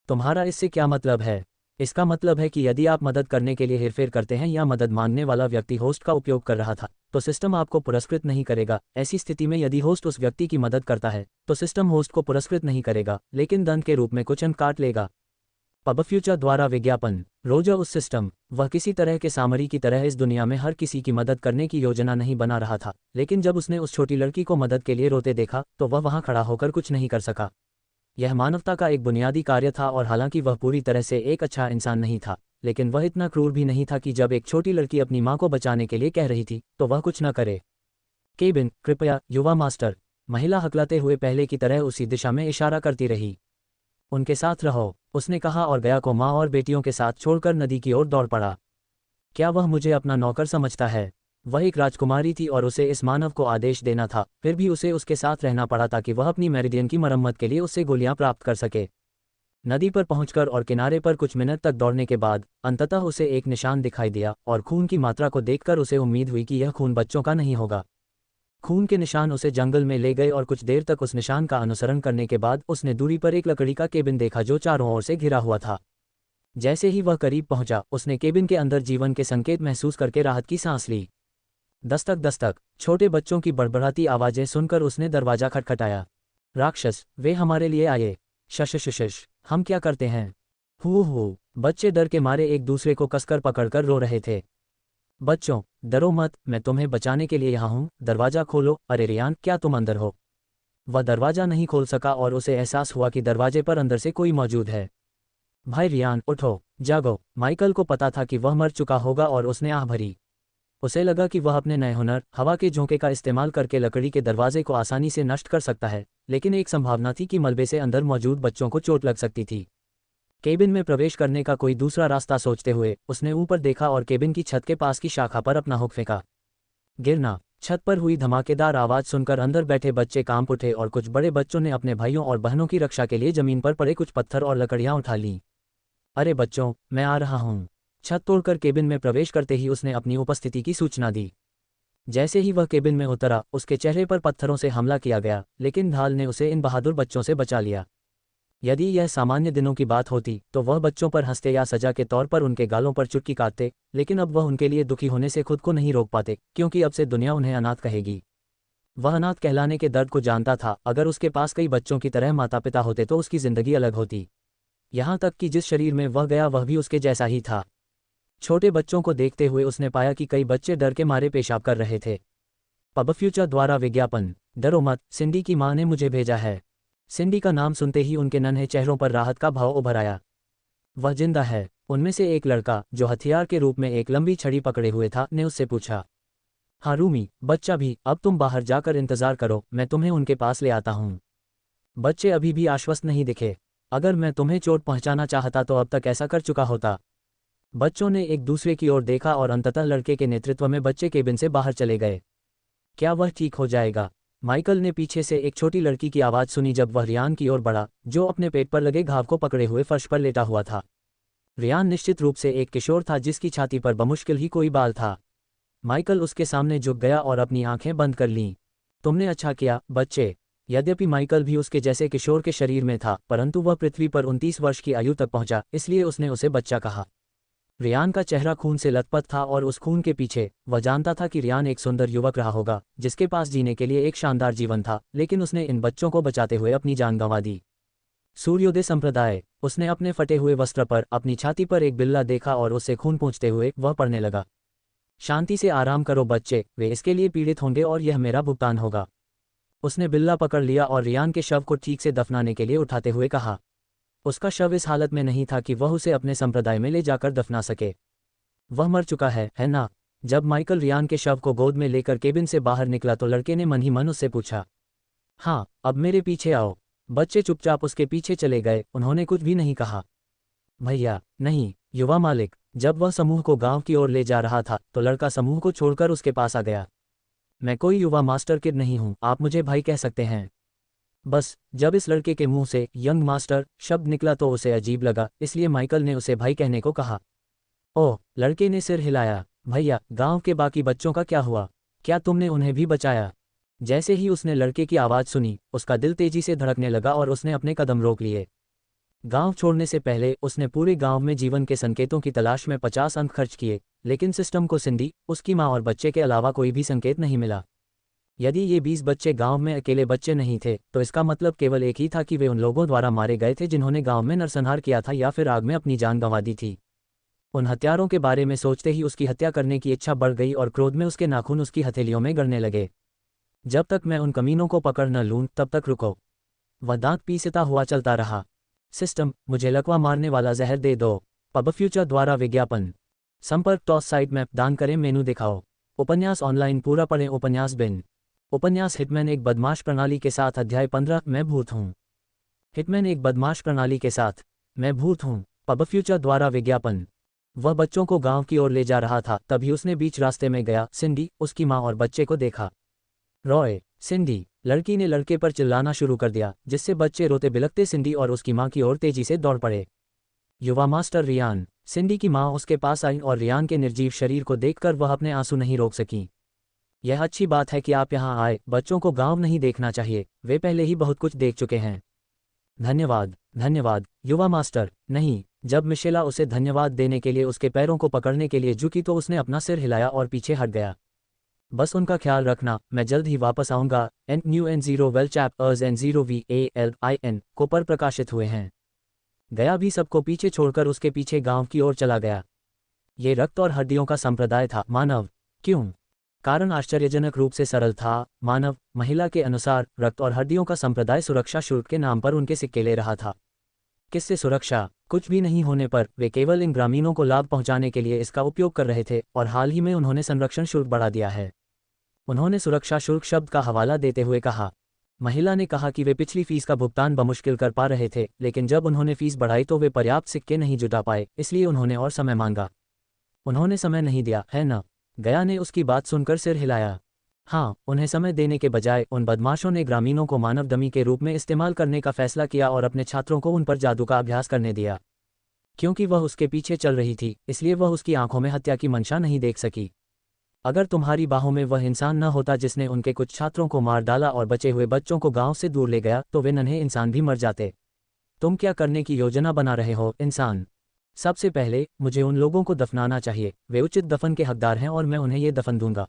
तुम्हारा इससे क्या मतलब है? इसका मतलब है कि यदि आप मदद करने के लिए हेरफेर करते हैं या मदद मांगने वाला व्यक्ति होस्ट का उपयोग कर रहा था, तो सिस्टम आपको पुरस्कृत नहीं करेगा। ऐसी स्थिति में यदि होस्ट उस व्यक्ति की मदद करता है, तो सिस्टम होस्ट को पुरस्कृत नहीं करेगा, लेकिन दंड के रूप में कुछ अंक काट लेगा। पब फ्यूचर द्वारा विज्ञापन। रोजर उस सिस्टम, वह किसी तरह के सामरी की तरह इस दुनिया में हर किसी की मदद करने की योजना नहीं बना रहा था, लेकिन जब उसने उस छोटी लड़की को मदद के लिए रोते देखा, तो वह वहां खड़ा होकर कुछ नहीं कर सका। यह मानवता का एक बुनियादी कार्य था और हालांकि वह पूरी तरह से एक अच्छा इंसान नहीं था, लेकिन वह इतना क्रूर भी नहीं था कि जब एक छोटी लड़की अपनी मां को बचाने के लिए कह रही थी, तो वह कुछ न करे। केबिन, कृपया, युवा मास्टर। महिला हकलाते हुए पहले की तरह उसी दिशा में इशारा करती रही। उनके साथ रहो, उसने कहा और गया को माँ और बेटियों के साथ छोड़कर नदी की ओर दौड़ पड़ा। क्या वह मुझे अपना नौकर समझता है? वह एक राजकुमारी थी और उसे इस मानव को आदेश देना था, फिर भी उसे उसके साथ रहना पड़ा ताकि वह अपनी मेरिडियन की मरम्मत के लिए उससे गोलियां प्राप्त कर सके। नदी पर पहुंचकर और किनारे पर कुछ मिनट तक दौड़ने के बाद अंततः उसे एक निशान दिखाई दिया और खून की मात्रा को देखकर उसे उम्मीद हुई कि यह खून बच्चों का नहीं होगा। खून के निशान उसे जंगल में ले गए और कुछ देर तक उस निशान का अनुसरण करने के बाद उसने दूरी पर एक लकड़ी का केबिन देखा जो चारों ओर से घिरा हुआ था। जैसे ही वह करीब पहुंचा, उसने केबिन के अंदर जीवन के संकेत महसूस करके राहत की सांस ली। दस्तक दस्तक। छोटे बच्चों की बड़बड़ाती आवाजें सुनकर उसने दरवाजा खटखटाया। राक्षस, वे हमारे लिए आए। शश, हम क्या करते हैं? हू। बच्चे डर के मारे एक दूसरे को कसकर पकड़कर रो रहे थे। बच्चों, डरो मत, मैं तुम्हें बचाने के लिए यहाँ हूँ, दरवाजा खोलो। अरे रियान, क्या तुम अंदर हो? वह दरवाजा नहीं खोल सका और उसे एहसास हुआ कि दरवाजे पर अंदर से कोई मौजूद है। भाई रियान, उठो, जागो। माइकल को पता था कि वह मर चुका होगा और उसने आह भरी। उसे लगा कि वह अपने नए हुनर, हवा के झोंके का इस्तेमाल करके लकड़ी के दरवाजे को आसानी से नष्ट कर सकता है, लेकिन एक संभावना थी कि मलबे से अंदर मौजूद बच्चों को चोट लग सकती थी। केबिन में प्रवेश करने का कोई दूसरा रास्ता सोचते हुए उसने ऊपर देखा और केबिन की छत के पास की शाखा पर अपना हुक फेंका। गिरना। छत पर हुई धमाकेदार आवाज सुनकर अंदर बैठे बच्चे कांप उठे और कुछ बड़े बच्चों ने अपने भाइयों और बहनों की रक्षा के लिए जमीन पर पड़े कुछ पत्थर और लकड़ियां उठा लीं। अरे बच्चों, मैं आ रहा हूं। छत तोड़कर केबिन में प्रवेश करते ही उसने अपनी उपस्थिति की सूचना दी। जैसे ही वह केबिन में उतरा, उसके चेहरे पर पत्थरों से हमला किया गया, लेकिन ढाल ने उसे इन बहादुर बच्चों से बचा लिया। यदि यह सामान्य दिनों की बात होती तो वह बच्चों पर हंसते या सजा के तौर पर उनके गालों पर चुटकी काटते, लेकिन अब वह उनके लिए दुखी होने से खुद को नहीं रोक पाते, क्योंकि अब से दुनिया उन्हें अनाथ कहेगी। वह अनाथ कहलाने के दर्द को जानता था। अगर उसके पास कई बच्चों की तरह माता पिता होते तो उसकी जिंदगी अलग होती। यहाँ तक कि जिस शरीर में वह गया वह भी उसके जैसा ही था। छोटे बच्चों को देखते हुए उसने पाया कि कई बच्चे डर के मारे पेशाब कर रहे थे। पब फ्यूचर द्वारा विज्ञापन। डरो मत, सिंडी की मां ने मुझे भेजा है। सिंडी का नाम सुनते ही उनके नन्हे चेहरों पर राहत का भाव उभर आया। वह जिंदा है। उनमें से एक लड़का, जो हथियार के रूप में एक लंबी छड़ी पकड़े हुए था, ने उससे पूछा। हाँ रूमी, बच्चा भी, अब तुम बाहर जाकर इंतजार करो, मैं तुम्हें उनके पास ले आता हूँ। बच्चे अभी भी आश्वस्त नहीं दिखे। अगर मैं तुम्हें चोट पहुंचाना चाहता तो अब तक ऐसा कर चुका होता। बच्चों ने एक दूसरे की ओर देखा और अंततः लड़के के नेतृत्व में बच्चे केबिन से बाहर चले गए। क्या वह ठीक हो जाएगा? माइकल ने पीछे से एक छोटी लड़की की आवाज़ सुनी जब वह रियान की ओर बढ़ा, जो अपने पेट पर लगे घाव को पकड़े हुए फर्श पर लेटा हुआ था। रियान निश्चित रूप से एक किशोर था जिसकी छाती पर बमुश्किल ही कोई बाल था। माइकल उसके सामने झुक गया और अपनी आंखें बंद कर लीं। तुमने अच्छा किया, बच्चे। यद्यपि माइकल भी उसके जैसे किशोर के शरीर में था, परंतु वह पृथ्वी पर 29 वर्ष की आयु तक पहुंचा, इसलिए उसने उसे बच्चा कहा। रियान का चेहरा खून से लथपथ था और उस खून के पीछे वह जानता था कि रियान एक सुंदर युवक रहा होगा, जिसके पास जीने के लिए एक शानदार जीवन था, लेकिन उसने इन बच्चों को बचाते हुए अपनी जान गंवा दी। सूर्योदय संप्रदाय। उसने अपने फटे हुए वस्त्र पर अपनी छाती पर एक बिल्ला देखा और उससे खून पूंछते हुए वह पढ़ने लगा। शांति से आराम करो बच्चे, वे इसके लिए पीड़ित होंगे और यह मेरा भुगतान होगा। उसने बिल्ला पकड़ लिया और रियान के शव को ठीक से दफनाने के लिए उठाते हुए कहा। उसका शव इस हालत में नहीं था कि वह उसे अपने संप्रदाय में ले जाकर दफना सके। वह मर चुका है ना? जब माइकल रियान के शव को गोद में लेकर केबिन से बाहर निकला तो लड़के ने मन ही मन उससे पूछा। हाँ, अब मेरे पीछे आओ। बच्चे चुपचाप उसके पीछे चले गए, उन्होंने कुछ भी नहीं कहा। भैया, नहीं, युवा मालिक। जब वह समूह को गांव की ओर ले जा रहा था तो लड़का समूह को छोड़कर उसके पास आ गया। मैं कोई युवा मास्टर किड नहीं हूं, आप मुझे भाई कह सकते हैं। बस जब इस लड़के के मुंह से यंग मास्टर शब्द निकला तो उसे अजीब लगा, इसलिए माइकल ने उसे भाई कहने को कहा। ओह, लड़के ने सिर हिलाया। भैया, गांव के बाकी बच्चों का क्या हुआ? क्या तुमने उन्हें भी बचाया? जैसे ही उसने लड़के की आवाज़ सुनी, उसका दिल तेजी से धड़कने लगा और उसने अपने कदम रोक लिए। गांव छोड़ने से पहले उसने पूरे गांव में जीवन के संकेतों की तलाश में 50 अंक खर्च किए, लेकिन सिस्टम को सिंडी, उसकी मां और बच्चे के अलावा कोई भी संकेत नहीं मिला। यदि ये 20 बच्चे गांव में अकेले बच्चे नहीं थे तो इसका मतलब केवल एक ही था कि वे उन लोगों द्वारा मारे गए थे जिन्होंने गांव में नरसंहार किया था या फिर आग में अपनी जान गंवा दी थी। उन हत्यारों के बारे में सोचते ही उसकी हत्या करने की इच्छा बढ़ गई और क्रोध में उसके नाखून उसकी हथेलियों में गड़ने लगे। जब तक मैं उन कमीनों को पकड़ न लूं तब तक रुको। वह दांत पीसता हुआ चलता रहा। सिस्टम, मुझे लकवा मारने वाला जहर दे दो। पब फ्यूचर द्वारा विज्ञापन। संपर्क टॉस साइट मैप दान करें, मेनू दिखाओ। उपन्यास ऑनलाइन पूरा पढ़ें। उपन्यास बिन। उपन्यास हिटमैन एक बदमाश प्रणाली के साथ। अध्याय 15। मैं भूत हूँ। हिटमैन एक बदमाश प्रणाली के साथ। मैं भूत हूँ। पब फ्यूचर द्वारा विज्ञापन। वह बच्चों को गांव की ओर ले जा रहा था, तभी उसने बीच रास्ते में गया सिंडी, उसकी मां और बच्चे को देखा। रॉय, सिंडी। लड़की ने लड़के पर चिल्लाना शुरू कर दिया, जिससे बच्चे रोते बिलखते सिंडी और उसकी मां की ओर तेजी से दौड़ पड़े। युवा मास्टर रियान। सिंडी की मां उसके पास आई और रियान के निर्जीव शरीर को देखकर वह अपने आंसू नहीं रोक सकी। यह अच्छी बात है कि आप यहाँ आए। बच्चों को गांव नहीं देखना चाहिए, वे पहले ही बहुत कुछ देख चुके हैं। धन्यवाद, धन्यवाद, युवा मास्टर। नहीं। जब मिशेला उसे धन्यवाद देने के लिए उसके पैरों को पकड़ने के लिए झुकी तो उसने अपना सिर हिलाया और पीछे हट गया। बस उनका ख्याल रखना, मैं जल्द ही वापस आऊंगा। New N0 well chapters N0VALIN को पर प्रकाशित हुए हैं। गया भी सबको पीछे छोड़कर उसके पीछे गांव की ओर चला गया। ये रक्त और हड्डियों का संप्रदाय था। मानव। क्यों? कारण आश्चर्यजनक रूप से सरल था। मानव महिला के अनुसार रक्त और हड्डियों का संप्रदाय सुरक्षा शुल्क के नाम पर उनके सिक्के ले रहा था। किससे सुरक्षा? कुछ भी नहीं होने पर वे केवल इन ग्रामीणों को लाभ पहुंचाने के लिए इसका उपयोग कर रहे थे, और हाल ही में उन्होंने संरक्षण शुल्क बढ़ा दिया है। उन्होंने सुरक्षा शुल्क शब्द का हवाला देते हुए कहा। महिला ने कहा कि वे पिछली फीस का भुगतान बमुश्किल कर पा रहे थे, लेकिन जब उन्होंने फीस बढ़ाई तो वे पर्याप्त सिक्के नहीं जुटा पाए, इसलिए उन्होंने और समय मांगा। उन्होंने समय नहीं दिया, है ना? गया ने उसकी बात सुनकर सिर हिलाया। हाँ, उन्हें समय देने के बजाय उन बदमाशों ने ग्रामीणों को मानव डमी के रूप में इस्तेमाल करने का फैसला किया और अपने छात्रों को उन पर जादू का अभ्यास करने दिया। क्योंकि वह उसके पीछे चल रही थी, इसलिए वह उसकी आंखों में हत्या की मंशा नहीं देख सकी। अगर तुम्हारी बाहों में वह इंसान न होता जिसने उनके कुछ छात्रों को मार डाला और बचे हुए बच्चों को गांव से दूर ले गया, तो वे नन्हे इंसान भी मर जाते। तुम क्या करने की योजना बना रहे हो, इंसान? सबसे पहले मुझे उन लोगों को दफनाना चाहिए। वे उचित दफन के हकदार हैं और मैं उन्हें ये दफन दूंगा।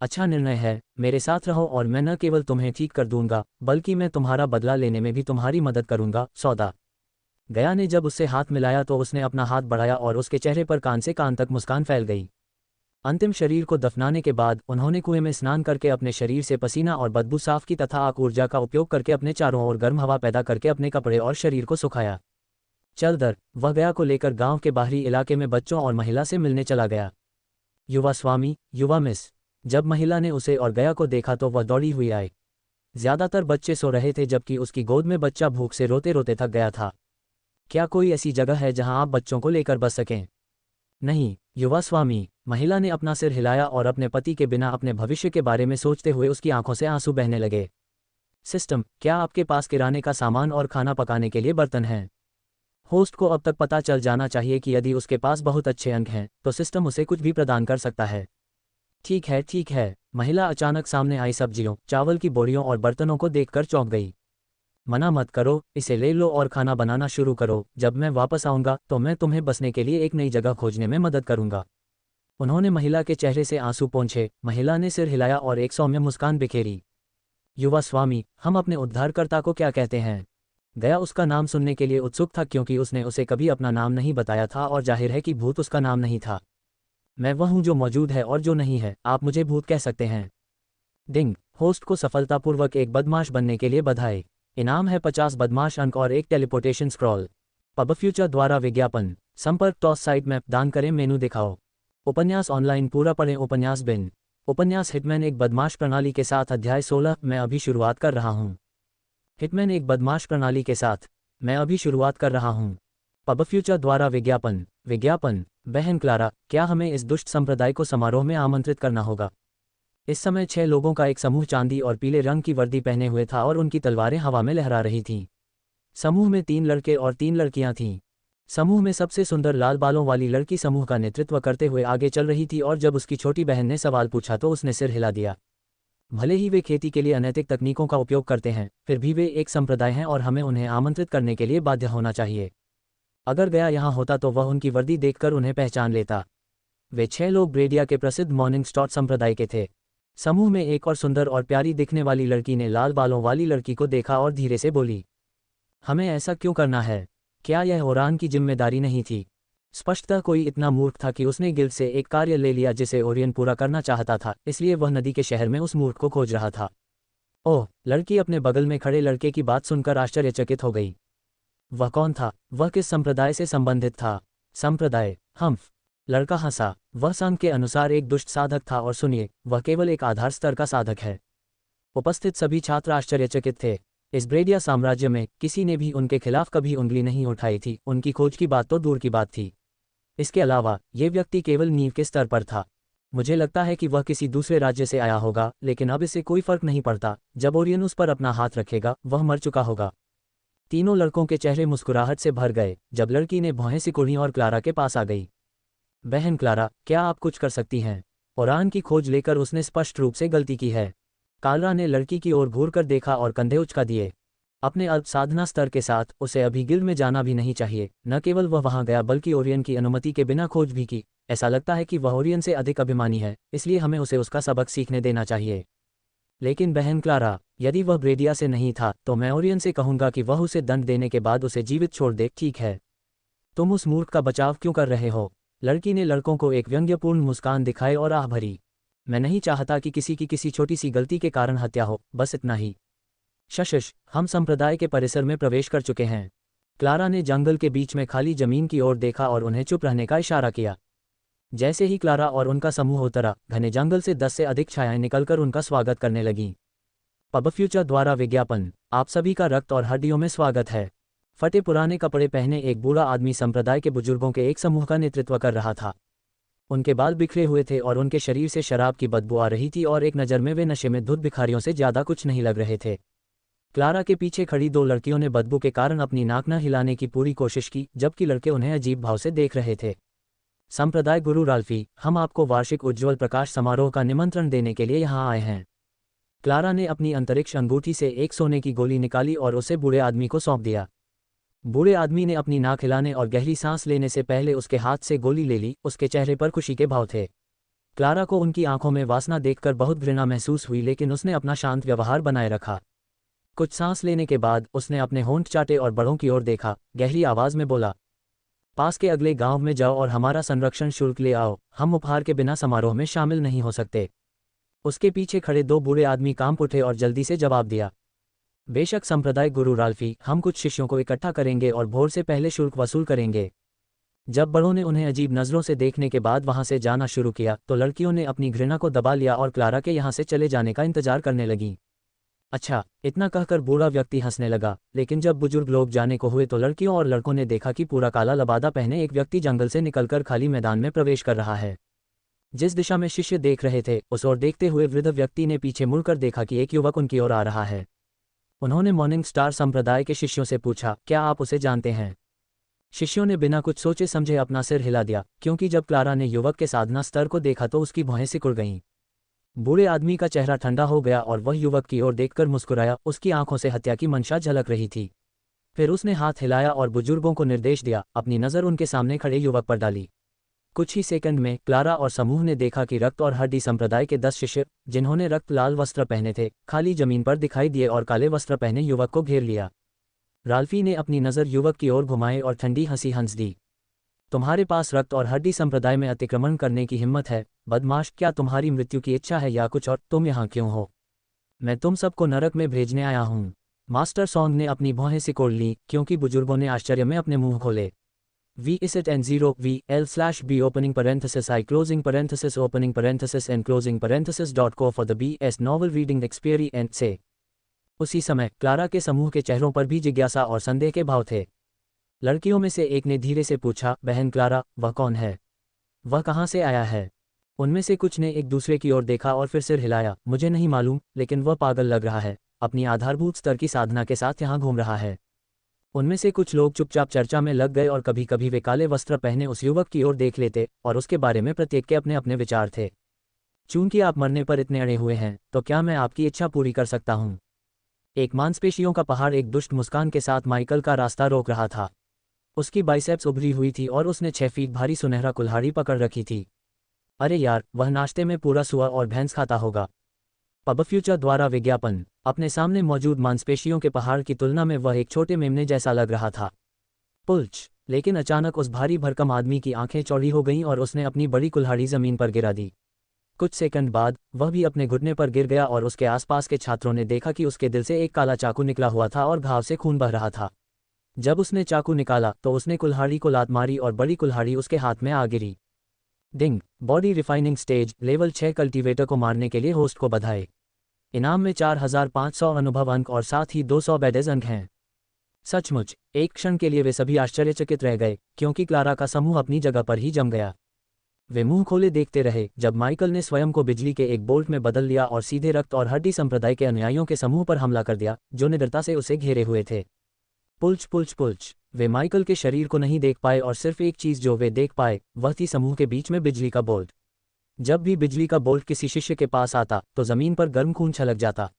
अच्छा निर्णय है, मेरे साथ रहो और मैं न केवल तुम्हें ठीक कर दूंगा बल्कि मैं तुम्हारा बदला लेने में भी तुम्हारी मदद करूंगा। सौदा। गया ने जब उससे हाथ मिलाया तो उसने अपना हाथ बढ़ाया और उसके चेहरे पर कान से कान तक मुस्कान फैल गई। अंतिम शरीर को दफनाने के बाद उन्होंने कुएं में स्नान करके अपने शरीर से पसीना और बदबू साफ की तथा आग ऊर्जा का उपयोग करके अपने चारों ओर गर्म हवा पैदा करके अपने कपड़े और शरीर को सुखाया। चल दर, वह गया को लेकर गांव के बाहरी इलाके में बच्चों और महिला से मिलने चला गया। युवा स्वामी, युवा मिस। जब महिला ने उसे और गया को देखा तो वह दौड़ी हुई आई। ज्यादातर बच्चे सो रहे थे जबकि उसकी गोद में बच्चा भूख से रोते रोते थक गया था। क्या कोई ऐसी जगह है जहां आप बच्चों को लेकर बस सकें? नहीं, युवा स्वामी। महिला ने अपना सिर हिलाया और अपने पति के बिना अपने भविष्य के बारे में सोचते हुए उसकी आंखों से आंसू बहने लगे। सिस्टम, क्या आपके पास किराने का सामान और खाना पकाने के लिए बर्तन हैं? होस्ट को अब तक पता चल जाना चाहिए कि यदि उसके पास बहुत अच्छे अंक हैं तो सिस्टम उसे कुछ भी प्रदान कर सकता है। ठीक है, ठीक है। महिला अचानक सामने आई सब्जियों, चावल की बोरियों और बर्तनों को देखकर चौंक गई। मना मत करो, इसे ले लो और खाना बनाना शुरू करो। जब मैं वापस आऊंगा तो मैं तुम्हें बसने के लिए एक नई जगह खोजने में मदद करूंगा। उन्होंने महिला के चेहरे से आंसू पोंछे। महिला ने सिर हिलाया और एक सौम्य मुस्कान बिखेरी। युवा स्वामी, हम अपने उद्धारकर्ता को क्या कहते हैं? गया उसका नाम सुनने के लिए उत्सुक था क्योंकि उसने उसे कभी अपना नाम नहीं बताया था और जाहिर है कि भूत उसका नाम नहीं था। मैं वह हूं जो मौजूद है और जो नहीं है, आप मुझे भूत कह सकते हैं। डिंग, होस्ट को सफलतापूर्वक एक बदमाश बनने के लिए बधाई। इनाम है 50 बदमाश अंक और एक टेलीपोर्टेशन स्क्रॉल। पब फ्यूचर द्वारा विज्ञापन। संपर्क टॉस साइट मैप दान करें मेनू दिखाओ। उपन्यास ऑनलाइन पूरा पढ़ें। उपन्यास बिन। उपन्यास हिटमैन एक बदमाश प्रणाली के साथ अध्याय 16। मैं अभी शुरुआत कर रहा हूँ। हिटमैन एक बदमाश प्रणाली के साथ। मैं अभी शुरुआत कर रहा हूँ। पब फ्यूचर द्वारा विज्ञापन। विज्ञापन। बहन क्लारा, क्या हमें इस दुष्ट संप्रदाय को समारोह में आमंत्रित करना होगा? इस समय 6 लोगों का एक समूह चांदी और पीले रंग की वर्दी पहने हुए था और उनकी तलवारें हवा में लहरा रही थीं। समूह में 3 लड़के और 3 लड़कियां थीं। समूह में सबसे सुंदर लाल बालों वाली लड़की समूह का नेतृत्व करते हुए आगे चल रही थी और जब उसकी छोटी बहन ने सवाल पूछा तो उसने सिर हिला दिया। भले ही वे खेती के लिए अनैतिक तकनीकों का उपयोग करते हैं, फिर भी वे एक संप्रदाय हैं और हमें उन्हें आमंत्रित करने के लिए बाध्य होना चाहिए। अगर गया यहाँ होता तो वह उनकी वर्दी देखकर उन्हें पहचान लेता। वे 6 लोग ब्रेडिया के प्रसिद्ध मॉर्निंग स्टॉट संप्रदाय के थे। समूह में एक और सुंदर और प्यारी दिखने वाली लड़की ने लाल बालों वाली लड़की को देखा और धीरे से बोली, हमें ऐसा क्यों करना है? क्या यह ओरान की जिम्मेदारी नहीं थी? स्पष्टतः कोई इतना मूर्ख था कि उसने गिल्ड से एक कार्य ले लिया जिसे ओरियन पूरा करना चाहता था, इसलिए वह नदी के शहर में उस मूर्ख को खोज रहा था। ओह, लड़की अपने बगल में खड़े लड़के की बात सुनकर आश्चर्यचकित हो गई। वह कौन था? वह किस संप्रदाय से संबंधित था? संप्रदाय? हम्फ। लड़का हंसा। वह संघ के अनुसार एक दुष्ट साधक था और सुनिए, वह केवल एक आधार स्तर का साधक है। उपस्थित सभी छात्र आश्चर्यचकित थे। इस ब्रेडिया साम्राज्य में किसी ने भी उनके खिलाफ कभी उंगली नहीं उठाई थी। उनकी खोज की बात तो दूर की बात थी। इसके अलावा ये व्यक्ति केवल नींव के स्तर पर था। मुझे लगता है कि वह किसी दूसरे राज्य से आया होगा, लेकिन अब इससे कोई फर्क नहीं पड़ता। जब ओरियन उस पर अपना हाथ रखेगा वह मर चुका होगा। तीनों लड़कों के चेहरे मुस्कुराहट से भर गए जब लड़की ने भौहें सिकुड़ी और क्लारा के पास आ गई। बहन क्लारा, क्या आप कुछ कर सकती हैं? ओरान की खोज लेकर उसने स्पष्ट रूप से गलती की है। क्लारा ने लड़की की ओर घूरकर देखा और कंधे उचका दिए। अपने अल्प साधना स्तर के साथ उसे अभी गिल्ड में जाना भी नहीं चाहिए। न केवल वह वहां गया बल्कि ओरियन की अनुमति के बिना खोज भी की। ऐसा लगता है कि वह ओरियन से अधिक अभिमानी है, इसलिए हमें उसे उसका सबक सीखने देना चाहिए। लेकिन बहन क्लारा, यदि वह ब्रेडिया से नहीं था तो मैं ओरियन से कहूंगा कि वह उसे दंड देने के बाद उसे जीवित छोड़ दे। ठीक है, तुम उस मूर्ख का बचाव क्यों कर रहे हो? लड़की ने लड़कों को एक व्यंग्यपूर्ण मुस्कान दिखाई और आह भरी। मैं नहीं चाहता कि किसी की किसी छोटी सी गलती के कारण हत्या हो, बस इतना ही। शशश, हम संप्रदाय के परिसर में प्रवेश कर चुके हैं। क्लारा ने जंगल के बीच में खाली जमीन की ओर देखा और उन्हें चुप रहने का इशारा किया। जैसे ही क्लारा और उनका समूह उतरा, घने जंगल से 10 से अधिक छायाएं निकलकर उनका स्वागत करने लगीं। पब फ्यूचर द्वारा विज्ञापन। आप सभी का रक्त और हड्डियों में स्वागत है। फटे पुराने कपड़े पहने एक बूढ़ा आदमी संप्रदाय के बुजुर्गों के एक समूह का नेतृत्व कर रहा था। उनके बाल बिखरे हुए थे और उनके शरीर से शराब की बदबू आ रही थी और एक नज़र में वे नशे में धुत भिखारियों से ज़्यादा कुछ नहीं लग रहे थे। क्लारा के पीछे खड़ी 2 लड़कियों ने बदबू के कारण अपनी नाक न हिलाने की पूरी कोशिश की, जबकि लड़के उन्हें अजीब भाव से देख रहे थे। संप्रदाय गुरु राल्फी, हम आपको वार्षिक उज्ज्वल प्रकाश समारोह का निमंत्रण देने के लिए यहाँ आए हैं। क्लारा ने अपनी अंतरिक्ष अंगूठी से एक सोने की गोली निकाली और उसे बूढ़े आदमी को सौंप दिया। बूढ़े आदमी ने अपनी नाक हिलाने और गहरी सांस लेने से पहले उसके हाथ से गोली ले ली। उसके चेहरे पर खुशी के भाव थे। क्लारा को उनकी आंखों में वासना देखकर बहुत घृणा महसूस हुई, लेकिन उसने अपना शांत व्यवहार बनाए रखा। कुछ सांस लेने के बाद उसने अपने होंठ चाटे और बड़ों की ओर देखा, गहरी आवाज में बोला, पास के अगले गांव में जाओ और हमारा संरक्षण शुल्क ले आओ, हम उपहार के बिना समारोह में शामिल नहीं हो सकते। उसके पीछे खड़े दो बूढ़े आदमी कांप उठे और जल्दी से जवाब दिया, बेशक संप्रदाय गुरु राल्फी, हम कुछ शिष्यों को इकट्ठा करेंगे और भोर से पहले शुल्क वसूल करेंगे। जब बड़ों ने उन्हें अजीब नज़रों से देखने के बाद वहां से जाना शुरू किया तो लड़कियों ने अपनी घृणा को दबा लिया और क्लारा के यहाँ से चले जाने का इंतजार करने लगी। अच्छा, इतना कहकर बूढ़ा व्यक्ति हंसने लगा, लेकिन जब बुजुर्ग लोग जाने को हुए तो लड़कियों और लड़कों ने देखा कि पूरा काला लबादा पहने एक व्यक्ति जंगल से निकलकर खाली मैदान में प्रवेश कर रहा है। जिस दिशा में शिष्य देख रहे थे उस ओर देखते हुए वृद्ध व्यक्ति ने पीछे मुड़कर देखा कि एक युवक उनकी ओर आ रहा है। उन्होंने मॉर्निंग स्टार संप्रदाय के शिष्यों से पूछा, क्या आप उसे जानते हैं? शिष्यों ने बिना कुछ सोचे समझे अपना सिर हिला दिया, क्योंकि जब क्लारा ने युवक के साधना स्तर को देखा तो उसकी भौहें सिकुड़ गईं। बूढ़े आदमी का चेहरा ठंडा हो गया और वह युवक की ओर देखकर मुस्कुराया, उसकी आंखों से हत्या की मंशा झलक रही थी। फिर उसने हाथ हिलाया और बुजुर्गों को निर्देश दिया, अपनी नज़र उनके सामने खड़े युवक पर डाली। कुछ ही सेकंड में क्लारा और समूह ने देखा कि रक्त और हड्डी संप्रदाय के 10 शिष्य, जिन्होंने रक्त लाल वस्त्र पहने थे, खाली जमीन पर दिखाई दिए और काले वस्त्र पहने युवक को घेर लिया। राल्फी ने अपनी नज़र युवक की ओर घुमाई और ठंडी हंसी हंस दी। तुम्हारे पास रक्त और हड्डी संप्रदाय में अतिक्रमण करने की हिम्मत है, बदमाश, क्या तुम्हारी मृत्यु की इच्छा है या कुछ और? तुम यहाँ क्यों हो? मैं तुम सबको नरक में भेजने आया हूँ। मास्टर सॉन्ग ने अपनी भौहें सिकोड़ ली, क्योंकि बुजुर्गों ने आश्चर्य में अपने मुंह खोले। V is it N0 V L/B opening parenthesis I closing parenthesis opening parenthesis and closing parenthesis .co for the BS novel reading experience से। उसी समय क्लारा के समूह के चेहरों पर भी जिज्ञासा और संदेह के भाव थे। लड़कियों में से एक ने धीरे से पूछा, बहन क्लारा, वह कौन है? वह कहाँ से आया है? उनमें से कुछ ने एक दूसरे की ओर देखा और फिर सिर हिलाया, मुझे नहीं मालूम, लेकिन वह पागल लग रहा है, अपनी आधारभूत स्तर की साधना के साथ यहाँ घूम रहा है। उनमें से कुछ लोग चुपचाप चर्चा में लग गए और कभी कभी वे काले वस्त्र पहने उस युवक की ओर देख लेते और उसके बारे में प्रत्येक के अपने अपने विचार थे। चूंकि आप मरने पर इतने अड़े हुए हैं तो क्या मैं आपकी इच्छा पूरी कर सकता हूँ? एक मांसपेशियों का पहाड़ एक दुष्ट मुस्कान के साथ माइकल का रास्ता रोक रहा था। उसकी बाइसेप्स उभरी हुई थी और उसने 6 फीट भारी सुनहरा कुल्हाड़ी पकड़ रखी थी। अरे यार, वह नाश्ते में पूरा सुअर और भैंस खाता होगा। पब फ्यूचर द्वारा विज्ञापन। अपने सामने मौजूद मांसपेशियों के पहाड़ की तुलना में वह एक छोटे मेमने जैसा लग रहा था। पुल्च। लेकिन अचानक उस भारी भरकम आदमी की आंखें चौड़ी हो गईं और उसने अपनी बड़ी कुल्हाड़ी जमीन पर गिरा दी। कुछ सेकंड बाद वह भी अपने घुटने पर गिर गया और उसके आसपास के छात्रों ने देखा कि उसके दिल से एक काला चाकू निकला हुआ था और घाव से खून बह रहा था। जब उसने चाकू निकाला तो उसने कुल्हाड़ी को लात मारी और बड़ी कुल्हाड़ी उसके हाथ में आ गिरी। Ding. Body refining stage level 6 cultivator को मारने के लिए होस्ट को बधाई। इनाम में 4500 अनुभव अंक और साथ ही 200 बैडेज अंक हैं। सचमुच, एक क्षण के लिए वे सभी आश्चर्यचकित रह गए, क्योंकि क्लारा का समूह अपनी जगह पर ही जम गया। वे मुंह खोले देखते रहे जब माइकल ने स्वयं को बिजली के एक बोल्ट में बदल लिया और सीधे रक्त और हड्डी संप्रदाय के अनुयायियों के समूह पर हमला कर दिया, जो निडरता से उसे घेरे हुए थे। पुल्च पुल्च पुल्च। वे माइकल के शरीर को नहीं देख पाए और सिर्फ एक चीज जो वे देख पाए वह थी समूह के बीच में बिजली का बोल्ट। जब भी बिजली का बोल्ट किसी शिष्य के पास आता तो जमीन पर गर्म खून छलक जाता।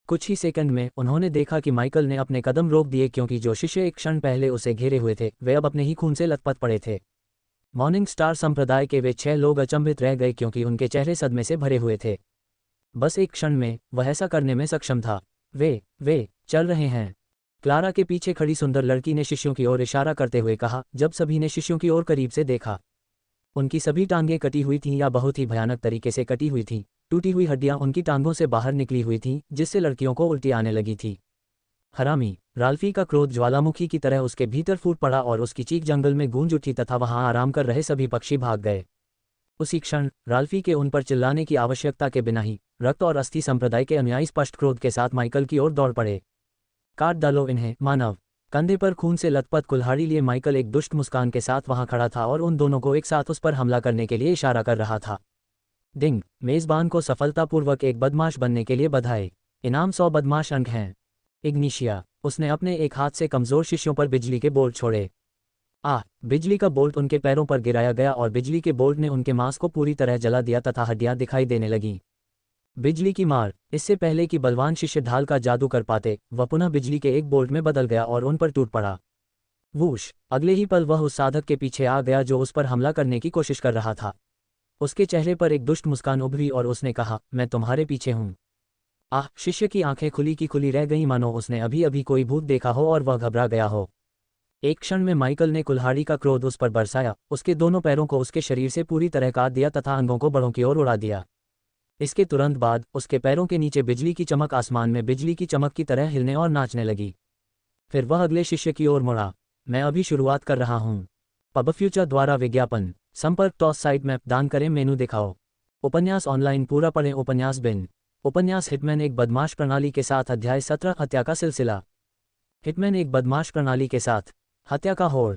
कुछ ही सेकंड में उन्होंने देखा कि माइकल ने अपने कदम रोक दिए, क्योंकि जो शिष्य एक क्षण पहले उसे घेरे हुए थे वे अब अपने ही खून से लथपथ पड़े थे। मॉर्निंग स्टार संप्रदाय के वे 6 लोग अचंभित रह गए, क्योंकि उनके चेहरे सदमे से भरे हुए थे। बस एक क्षण में वह ऐसा करने में सक्षम था। वे चल रहे हैं। क्लारा के पीछे खड़ी सुंदर लड़की ने शिष्यों की ओर इशारा करते हुए कहा। जब सभी ने शिष्यों की ओर करीब से देखा, उनकी सभी टांगें कटी हुई थीं या बहुत ही भयानक तरीके से कटी हुई थीं। टूटी हुई हड्डियां उनकी टांगों से बाहर निकली हुई थीं, जिससे लड़कियों को उल्टी आने लगी थी। हरामी। राल्फी का क्रोध ज्वालामुखी की तरह उसके भीतर फूट पड़ा और उसकी चीख जंगल में गूंज उठी तथा वहां आराम कर रहे सभी पक्षी भाग गए। उसी क्षण राल्फी के उन पर चिल्लाने की आवश्यकता के बिना ही रक्त और अस्थि संप्रदाय के अनुयायी स्पष्ट क्रोध के साथ माइकल की ओर दौड़ पड़े। काट डालो इन्हें, मानव। कंधे पर खून से लथपथ कुल्हाड़ी लिए माइकल एक दुष्ट मुस्कान के साथ वहां खड़ा था और उन दोनों को एक साथ उस पर हमला करने के लिए इशारा कर रहा था। डिंग। मेजबान को सफलतापूर्वक एक बदमाश बनने के लिए बधाई। इनाम 100 बदमाश अंक हैं। इग्निशिया। उसने अपने एक हाथ से कमजोर शिष्यों पर बिजली के बोल्ट छोड़े। बिजली का बोल्ट उनके पैरों पर गिराया गया और बिजली के बोल्ट ने उनके मांस को पूरी तरह जला दिया तथा हड्डियां दिखाई देने लगीं। बिजली की मार। इससे पहले कि बलवान शिष्य ढाल का जादू कर पाते, वह पुनः बिजली के एक बोल्ट में बदल गया और उन पर टूट पड़ा। वूश। अगले ही पल वह उस साधक के पीछे आ गया जो उस पर हमला करने की कोशिश कर रहा था। उसके चेहरे पर एक दुष्ट मुस्कान उभरी और उसने कहा, मैं तुम्हारे पीछे हूँ। आह! शिष्य की आंखें खुली की खुली रह गईं, मानो उसने अभी अभी कोई भूत देखा हो और वह घबरा गया हो। एक क्षण में माइकल ने कुल्हाड़ी का क्रोध उस पर बरसाया, उसके दोनों पैरों को उसके शरीर से पूरी तरह काट दिया तथा अंगों को बड़ों की ओर उड़ा दिया। इसके तुरंत बाद उसके पैरों के नीचे बिजली की चमक आसमान में बिजली की चमक की तरह हिलने और नाचने लगी। फिर वह अगले शिष्य की ओर मुड़ा। मैं अभी शुरुआत कर रहा हूँ। पब फ्यूचर द्वारा विज्ञापन। संपर्क टॉस साइट मैप दान करें, मेनू दिखाओ। उपन्यास ऑनलाइन पूरा पढ़ें। उपन्यास बिन। उपन्यास हिटमैन एक बदमाश प्रणाली के साथ। अध्याय 17 हत्या का सिलसिला। हिटमैन एक बदमाश प्रणाली के साथ। हत्या का होड़।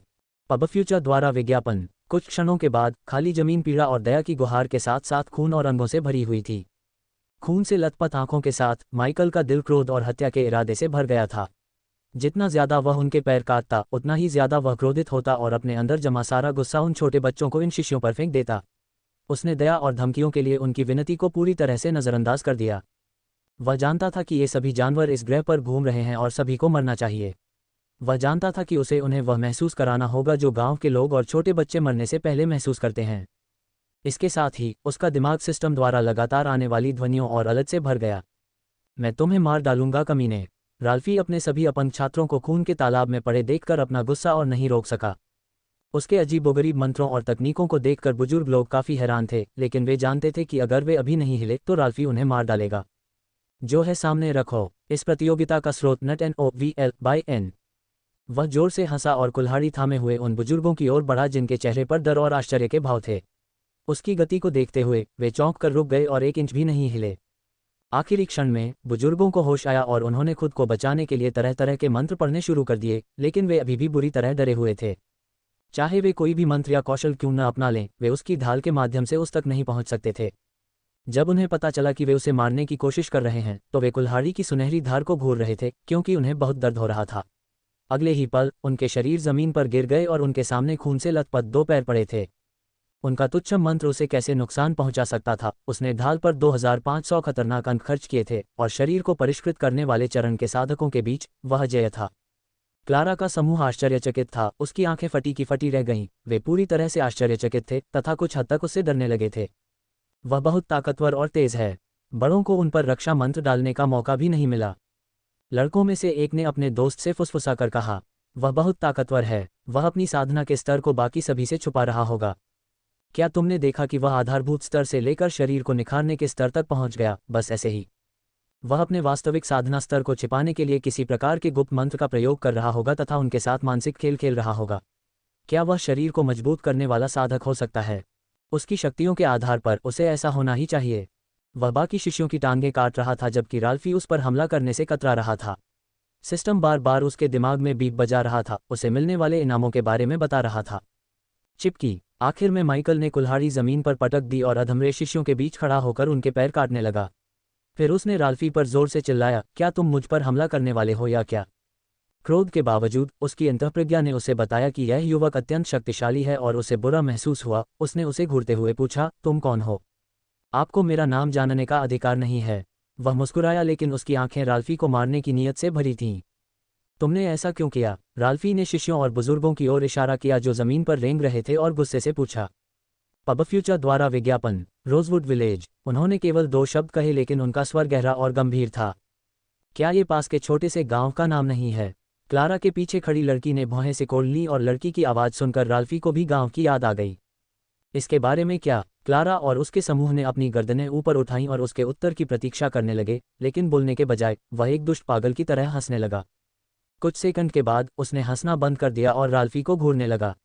पब फ्यूचर द्वारा विज्ञापन। कुछ क्षणों के बाद खाली जमीन पीड़ा और दया की गुहार के साथ साथ खून और अंगों से भरी हुई थी। खून से लथपथ आंखों के साथ माइकल का दिल क्रोध और हत्या के इरादे से भर गया था। जितना ज्यादा वह उनके पैर काटता उतना ही ज्यादा वह क्रोधित होता और अपने अंदर जमा सारा गुस्सा उन छोटे बच्चों को इन शिष्यों पर फेंक देता। उसने दया और धमकियों के लिए उनकी विनती को पूरी तरह से नजरअंदाज कर दिया। वह जानता था कि ये सभी जानवर इस ग्रह पर घूम रहे हैं और सभी को मरना चाहिए। वह जानता था कि उसे उन्हें वह महसूस कराना होगा जो गांव के लोग और छोटे बच्चे मरने से पहले महसूस करते हैं। इसके साथ ही उसका दिमाग सिस्टम द्वारा लगातार आने वाली ध्वनियों और अलग से भर गया। मैं तुम्हें मार डालूंगा कमीने। राल्फी अपने सभी अपंग छात्रों को खून के तालाब में पड़े देखकर अपना गुस्सा और नहीं रोक सका। उसके अजीबोगरीब मंत्रों और तकनीकों को देखकर बुजुर्ग लोग काफी हैरान थे, लेकिन वे जानते थे कि अगर वे अभी नहीं हिले तो राल्फी उन्हें मार डालेगा। जो है सामने रखो। इस प्रतियोगिता का स्रोत नट NOVL/N। वह जोर से हंसा और कुल्हाड़ी थामे हुए उन बुजुर्गों की ओर बढ़ा जिनके चेहरे पर डर और आश्चर्य के भाव थे। उसकी गति को देखते हुए वे चौंक कर रुक गए और एक इंच भी नहीं हिले। आखिरी क्षण में बुजुर्गों को होश आया और उन्होंने खुद को बचाने के लिए तरह तरह के मंत्र पढ़ने शुरू कर दिए, लेकिन वे अभी भी बुरी तरह डरे हुए थे। चाहे वे कोई भी मंत्र या कौशल क्यों न अपना लें, वे उसकी ढाल के माध्यम से उस तक नहीं पहुंच सकते थे। जब उन्हें पता चला कि वे उसे मारने की कोशिश कर रहे हैं तो वे कुल्हाड़ी की सुनहरी धार को घूर रहे थे, क्योंकि उन्हें बहुत दर्द हो रहा था। अगले ही पल उनके शरीर जमीन पर गिर गए और उनके सामने खून से लथपथ दो पैर पड़े थे। उनका तुच्छ मंत्र उसे कैसे नुकसान पहुंचा सकता था। उसने ढाल पर 2500 खतरनाक अंक खर्च किए थे और शरीर को परिष्कृत करने वाले चरण के साधकों के बीच वह जय था। क्लारा का समूह आश्चर्यचकित था। उसकी आंखें फटी की फटी रह गईं। वे पूरी तरह से आश्चर्यचकित थे तथा कुछ हद तक उससे डरने लगे थे। वह बहुत ताकतवर और तेज है। बड़ों को उन पर रक्षा मंत्र डालने का मौका भी नहीं मिला। लड़कों में से एक ने अपने दोस्त से फुसफुसा कर कहा, वह बहुत ताकतवर है। वह अपनी साधना के स्तर को बाकी सभी से छुपा रहा होगा। क्या तुमने देखा कि वह आधारभूत स्तर से लेकर शरीर को निखारने के स्तर तक पहुंच गया? बस ऐसे ही वह अपने वास्तविक साधना स्तर को छिपाने के लिए किसी प्रकार के गुप्त मंत्र का प्रयोग कर रहा होगा तथा उनके साथ मानसिक खेल खेल रहा होगा। क्या वह शरीर को मजबूत करने वाला साधक हो सकता है? उसकी शक्तियों के आधार पर उसे ऐसा होना ही चाहिए। वह बाकी शिष्यों की टांगें काट रहा था जबकि राल्फी उस पर हमला करने से कतरा रहा था। सिस्टम बार बार उसके दिमाग में बीप बजा रहा था, उसे मिलने वाले इनामों के बारे में बता रहा था। चिपकी। आखिर में माइकल ने कुल्हाड़ी जमीन पर पटक दी और अधमरे शिष्यों के बीच खड़ा होकर उनके पैर काटने लगा। फिर उसने राल्फी पर जोर से चिल्लाया, क्या तुम मुझ पर हमला करने वाले हो या क्या? क्रोध के बावजूद उसकी अंतःप्रज्ञा ने उसे बताया कि यह युवक अत्यंत शक्तिशाली है और उसे बुरा महसूस हुआ। उसने उसे घूरते हुए पूछा, तुम कौन हो? आपको मेरा नाम जानने का अधिकार नहीं है। वह मुस्कुराया, लेकिन उसकी आंखें राल्फी को मारने की नीयत से भरी थीं। तुमने ऐसा क्यों किया? राल्फी ने शिष्यों और बुजुर्गों की ओर इशारा किया जो जमीन पर रेंग रहे थे और गुस्से से पूछा। पब फ्यूचर द्वारा विज्ञापन। Rosewood village. उन्होंने केवल 2 शब्द कहे, लेकिन उनका स्वर गहरा और गंभीर था। क्या ये पास के छोटे से गांव का नाम नहीं है? क्लारा के पीछे खड़ी लड़की ने भौहें सिकोड़ ली और लड़की की आवाज़ सुनकर राल्फी को भी गांव की याद आ गई। इसके बारे में क्या? क्लारा और उसके समूह ने अपनी गर्दनें ऊपर उठाईं और उसके उत्तर की प्रतीक्षा करने लगे, लेकिन बोलने के बजाय वह एक दुष्ट पागल की तरह हंसने लगा। कुछ सेकंड के बाद उसने हंसना बंद कर दिया और राल्फी को घूरने लगा।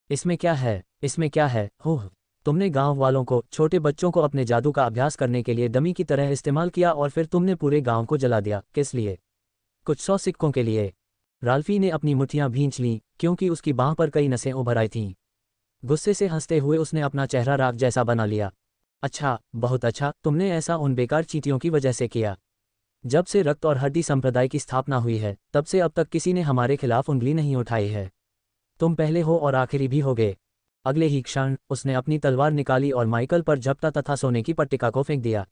इसमें क्या है? इसमें क्या है? होह! तुमने गांव वालों को, छोटे बच्चों को अपने जादू का अभ्यास करने के लिए डमी की तरह इस्तेमाल किया और फिर तुमने पूरे गांव को जला दिया। किस लिए? कुछ 100 सिक्कों के लिए। राल्फी ने अपनी मुट्ठियां भींच लीं, क्योंकि उसकी बांह पर कई नसें उभर आई थीं। गुस्से से हंसते हुए उसने अपना चेहरा राख जैसा बना लिया। अच्छा, बहुत अच्छा, तुमने ऐसा उन बेकार चींटियों की वजह से किया। जब से रक्त और हड्डी संप्रदाय की स्थापना हुई है, तब से अब तक किसी ने हमारे खिलाफ उंगली नहीं उठाई है। तुम पहले हो और आखिरी भी होगे। अगले ही क्षण उसने अपनी तलवार निकाली और माइकल पर झपटा तथा सोने की पट्टिका को फेंक दिया।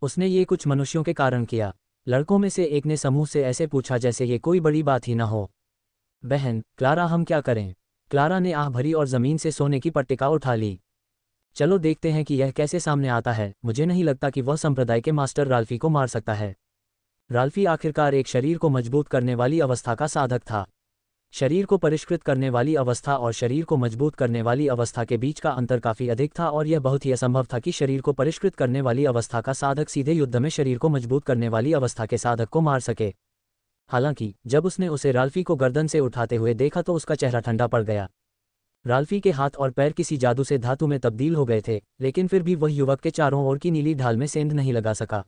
उसने ये कुछ मनुष्यों के कारण किया। लड़कों में से एक ने समूह से ऐसे पूछा जैसे ये कोई बड़ी बात ही न हो। बहन क्लारा, हम क्या करें? क्लारा ने आह भरी और जमीन से सोने की पट्टिका उठा ली। चलो देखते हैं कि यह कैसे सामने आता है। मुझे नहीं लगता कि वह संप्रदाय के मास्टर राल्फी को मार सकता है। राल्फी आखिरकार एक शरीर को मजबूत करने वाली अवस्था का साधक था। शरीर को परिष्कृत करने वाली अवस्था और शरीर को मजबूत करने वाली अवस्था के बीच का अंतर काफी अधिक था, और यह बहुत ही असंभव था कि शरीर को परिष्कृत करने वाली अवस्था का साधक सीधे युद्ध में शरीर को मजबूत करने वाली अवस्था के साधक को मार सके। हालांकि जब उसने उसे राल्फी को गर्दन से उठाते हुए देखा तो उसका चेहरा ठंडा पड़ गया। राल्फी के हाथ और पैर किसी जादू से धातु में तब्दील हो गए थे, लेकिन फिर भी वह युवक के चारों ओर की नीली ढाल में सेंध नहीं लगा सका।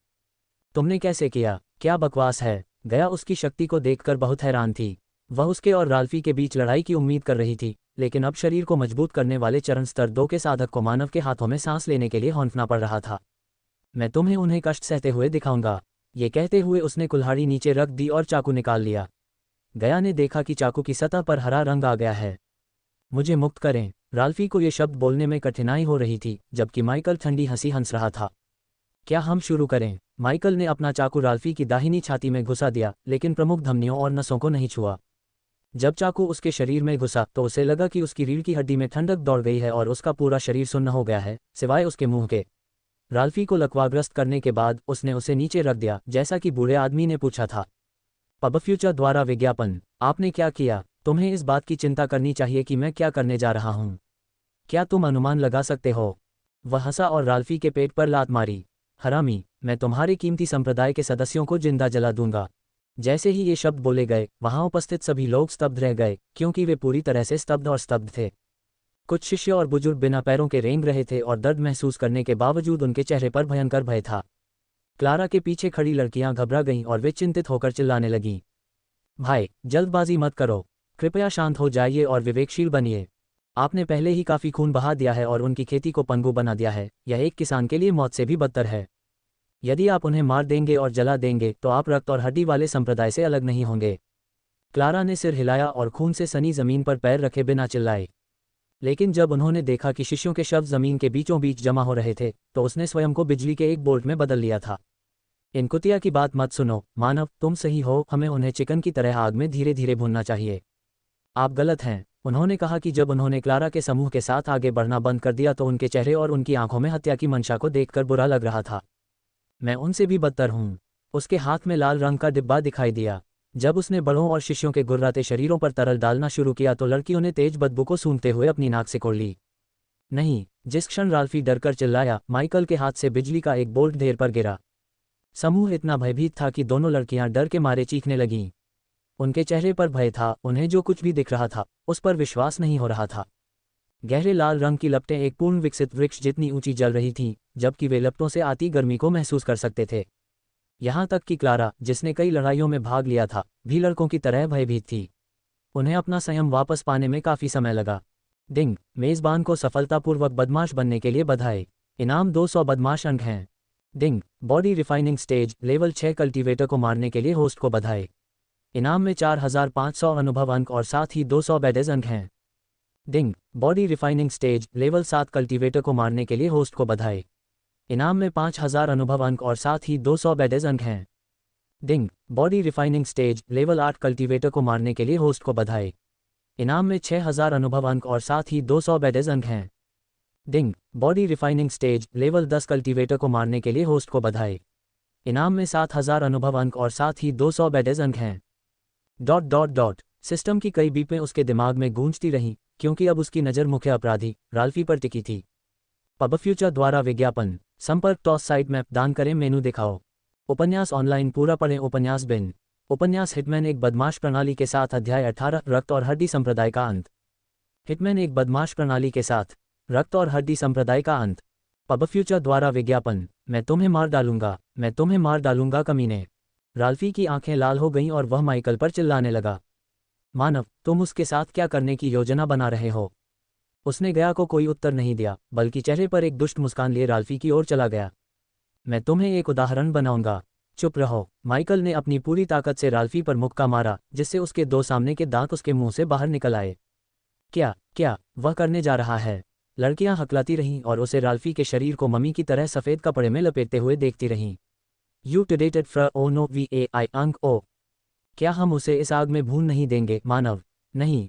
तुमने कैसे किया? क्या बकवास है? गया उसकी शक्ति को देखकर बहुत हैरान थी। वह उसके और राल्फी के बीच लड़ाई की उम्मीद कर रही थी, लेकिन अब शरीर को मजबूत करने वाले चरण स्तर 2 के साधक को मानव के हाथों में सांस लेने के लिए हौंफना पड़ रहा था। मैं तुम्हें उन्हें कष्ट सहते हुए दिखाऊंगा। ये कहते हुए उसने कुल्हाड़ी नीचे रख दी और चाकू निकाल लिया। गया ने देखा कि चाकू की सतह पर हरा रंग आ गया है। मुझे मुक्त करें। राल्फी को ये शब्द बोलने में कठिनाई हो रही थी, जबकि माइकल ठंडी हंसी हंस रहा था। क्या हम शुरू करें? माइकल ने अपना चाकू राल्फी की दाहिनी छाती में घुसा दिया, लेकिन प्रमुख धमनियों और नसों को नहीं छुआ। जब चाकू उसके शरीर में घुसा तो उसे लगा कि उसकी रीढ़ की हड्डी में ठंडक दौड़ गई है और उसका पूरा शरीर सुन्न हो गया है, सिवाय उसके मुंह के। राल्फी को लकवाग्रस्त करने के बाद उसने उसे नीचे रख दिया, जैसा कि बूढ़े आदमी ने पूछा था। पब फ्यूचर द्वारा विज्ञापन। आपने क्या किया? तुम्हें इस बात की चिंता करनी चाहिए कि मैं क्या करने जा रहा हूं। क्या तुम अनुमान लगा सकते हो? वह हंसा और राल्फी के पेट पर लात मारी। हरामी, मैं तुम्हारे कीमती संप्रदाय के सदस्यों को जिंदा जला दूंगा। जैसे ही ये शब्द बोले गए, वहां उपस्थित सभी लोग स्तब्ध रह गए, क्योंकि वे पूरी तरह से स्तब्ध और स्तब्ध थे। कुछ शिष्य और बुजुर्ग बिना पैरों के रेंग रहे थे और दर्द महसूस करने के बावजूद उनके चेहरे पर भयंकर भय था। क्लारा के पीछे खड़ी लड़कियां घबरा गईं और वे चिंतित होकर चिल्लाने लगीं। भाई, जल्दबाजी मत करो। कृपया शांत हो जाइए और विवेकशील बनिए। आपने पहले ही काफी खून बहा दिया है और उनकी खेती को पंगु बना दिया है। यह एक किसान के लिए मौत से भी बदतर है। यदि आप उन्हें मार देंगे और जला देंगे तो आप रक्त और हड्डी वाले संप्रदाय से अलग नहीं होंगे। क्लारा ने सिर हिलाया और खून से सनी जमीन पर पैर रखे बिना चिल्लाए। लेकिन जब उन्होंने देखा कि शिष्यों के शव जमीन के बीचों बीच जमा हो रहे थे, तो उसने स्वयं को बिजली के एक बोल्ट में बदल लिया था। इन कुतिया की बात मत सुनो, मानव, तुम सही हो। हमें उन्हें चिकन की तरह आग में धीरे धीरे भूनना चाहिए। आप गलत हैं। उन्होंने कहा कि जब उन्होंने क्लारा के समूह के साथ आगे बढ़ना बंद कर दिया तो उनके चेहरे और उनकी आंखों में हत्या की मंशा को देखकर बुरा लग रहा था। मैं उनसे भी बदतर हूं। उसके हाथ में लाल रंग का डिब्बा दिखाई दिया। जब उसने बड़ों और शिष्यों के गुर्राते शरीरों पर तरल डालना शुरू किया तो लड़कियों ने तेज बदबू को सूंघते हुए अपनी नाक सिकोड़ ली। नहीं। जिस क्षण राल्फी डरकर चिल्लाया, माइकल के हाथ से बिजली का एक बोल्ट ढेर पर गिरा। समूह इतना भयभीत था कि दोनों लड़कियां डर के मारे चीखने लगीं। उनके चेहरे पर भय था, उन्हें जो कुछ भी दिख रहा था उस पर विश्वास नहीं हो रहा था। गहरे लाल रंग की लपटें एक पूर्ण विकसित वृक्ष जितनी ऊंची जल रही थीं, जबकि वे लपटों से आती गर्मी को महसूस कर सकते थे। यहां तक कि क्लारा, जिसने कई लड़ाइयों में भाग लिया था, भी लड़कों की तरह भयभीत थी। उन्हें अपना संयम वापस पाने में काफी समय लगा। डिंग, मेजबान को सफलतापूर्वक बदमाश बनने के लिए बधाई। इनाम 200 बदमाश अंक हैं। Ding, body refining stage level 6 cultivator को मारने के लिए होस्ट को बधाई। इनाम में 4500 अनुभव अंक और साथ ही 200 बैडेज अंक हैं। Ding, body refining stage level 7 cultivator को मारने के लिए होस्ट को बधाई। इनाम में 5000 अनुभव अंक और साथ ही 200 बैडेज अंक हैं। Ding, body refining stage level 8 cultivator को मारने के लिए होस्ट को बधाई। इनाम में 6000 अनुभव अंक और साथ ही 200 बैडेज अंक हैं। Ding, body refining stage level 10 cultivator को मारने के लिए होस्ट को बधाई। इनाम में 7000 अनुभव अंक और साथ ही 200 बैडेज अंक हैं। सिस्टम की कई बीपें उसके दिमाग में गूंजती रहीं, क्योंकि अब उसकी नज़र मुख्य अपराधी राल्फी पर टिकी थी। पब फ्यूचर द्वारा विज्ञापन। संपर्क टॉस साइट मैप दान करें, मेनू दिखाओ। उपन्यास ऑनलाइन पूरा पढ़ें। उपन्यास बिन। उपन्यास हिटमैन एक बदमाश प्रणाली के साथ। अध्याय 18 रक्त और हड्डी संप्रदाय का अंत। हिटमैन एक बदमाश प्रणाली के साथ। रक्त और हड्डी संप्रदाय का अंत। पब फ्यूचर द्वारा विज्ञापन। मैं तुम्हें मार डालूंगा, मैं तुम्हें मार डालूंगा कमीने। राल्फी की आंखें लाल हो गईं और वह माइकल पर चिल्लाने लगा। मानव, तुम उसके साथ क्या करने की योजना बना रहे हो? उसने गया को कोई उत्तर नहीं दिया, बल्कि चेहरे पर एक दुष्ट मुस्कान लिए राल्फी की ओर चला गया। मैं तुम्हें एक उदाहरण बनाऊंगा। चुप रहो। माइकल ने अपनी पूरी ताकत से राल्फी पर मुक्का मारा, जिससे उसके दो सामने के दांत उसके मुंह से बाहर निकल आए। क्या वह करने जा रहा है? लड़कियां हकलाती रहीं और उसे राल्फी के शरीर को मम्मी की तरह सफेद कपड़े में लपेटते हुए देखती रहीं। यू टुडेटेड फ्र ओ नो वी ए आई अंक ओ। क्या हम उसे इस आग में भून नहीं देंगे? मानव, नहीं।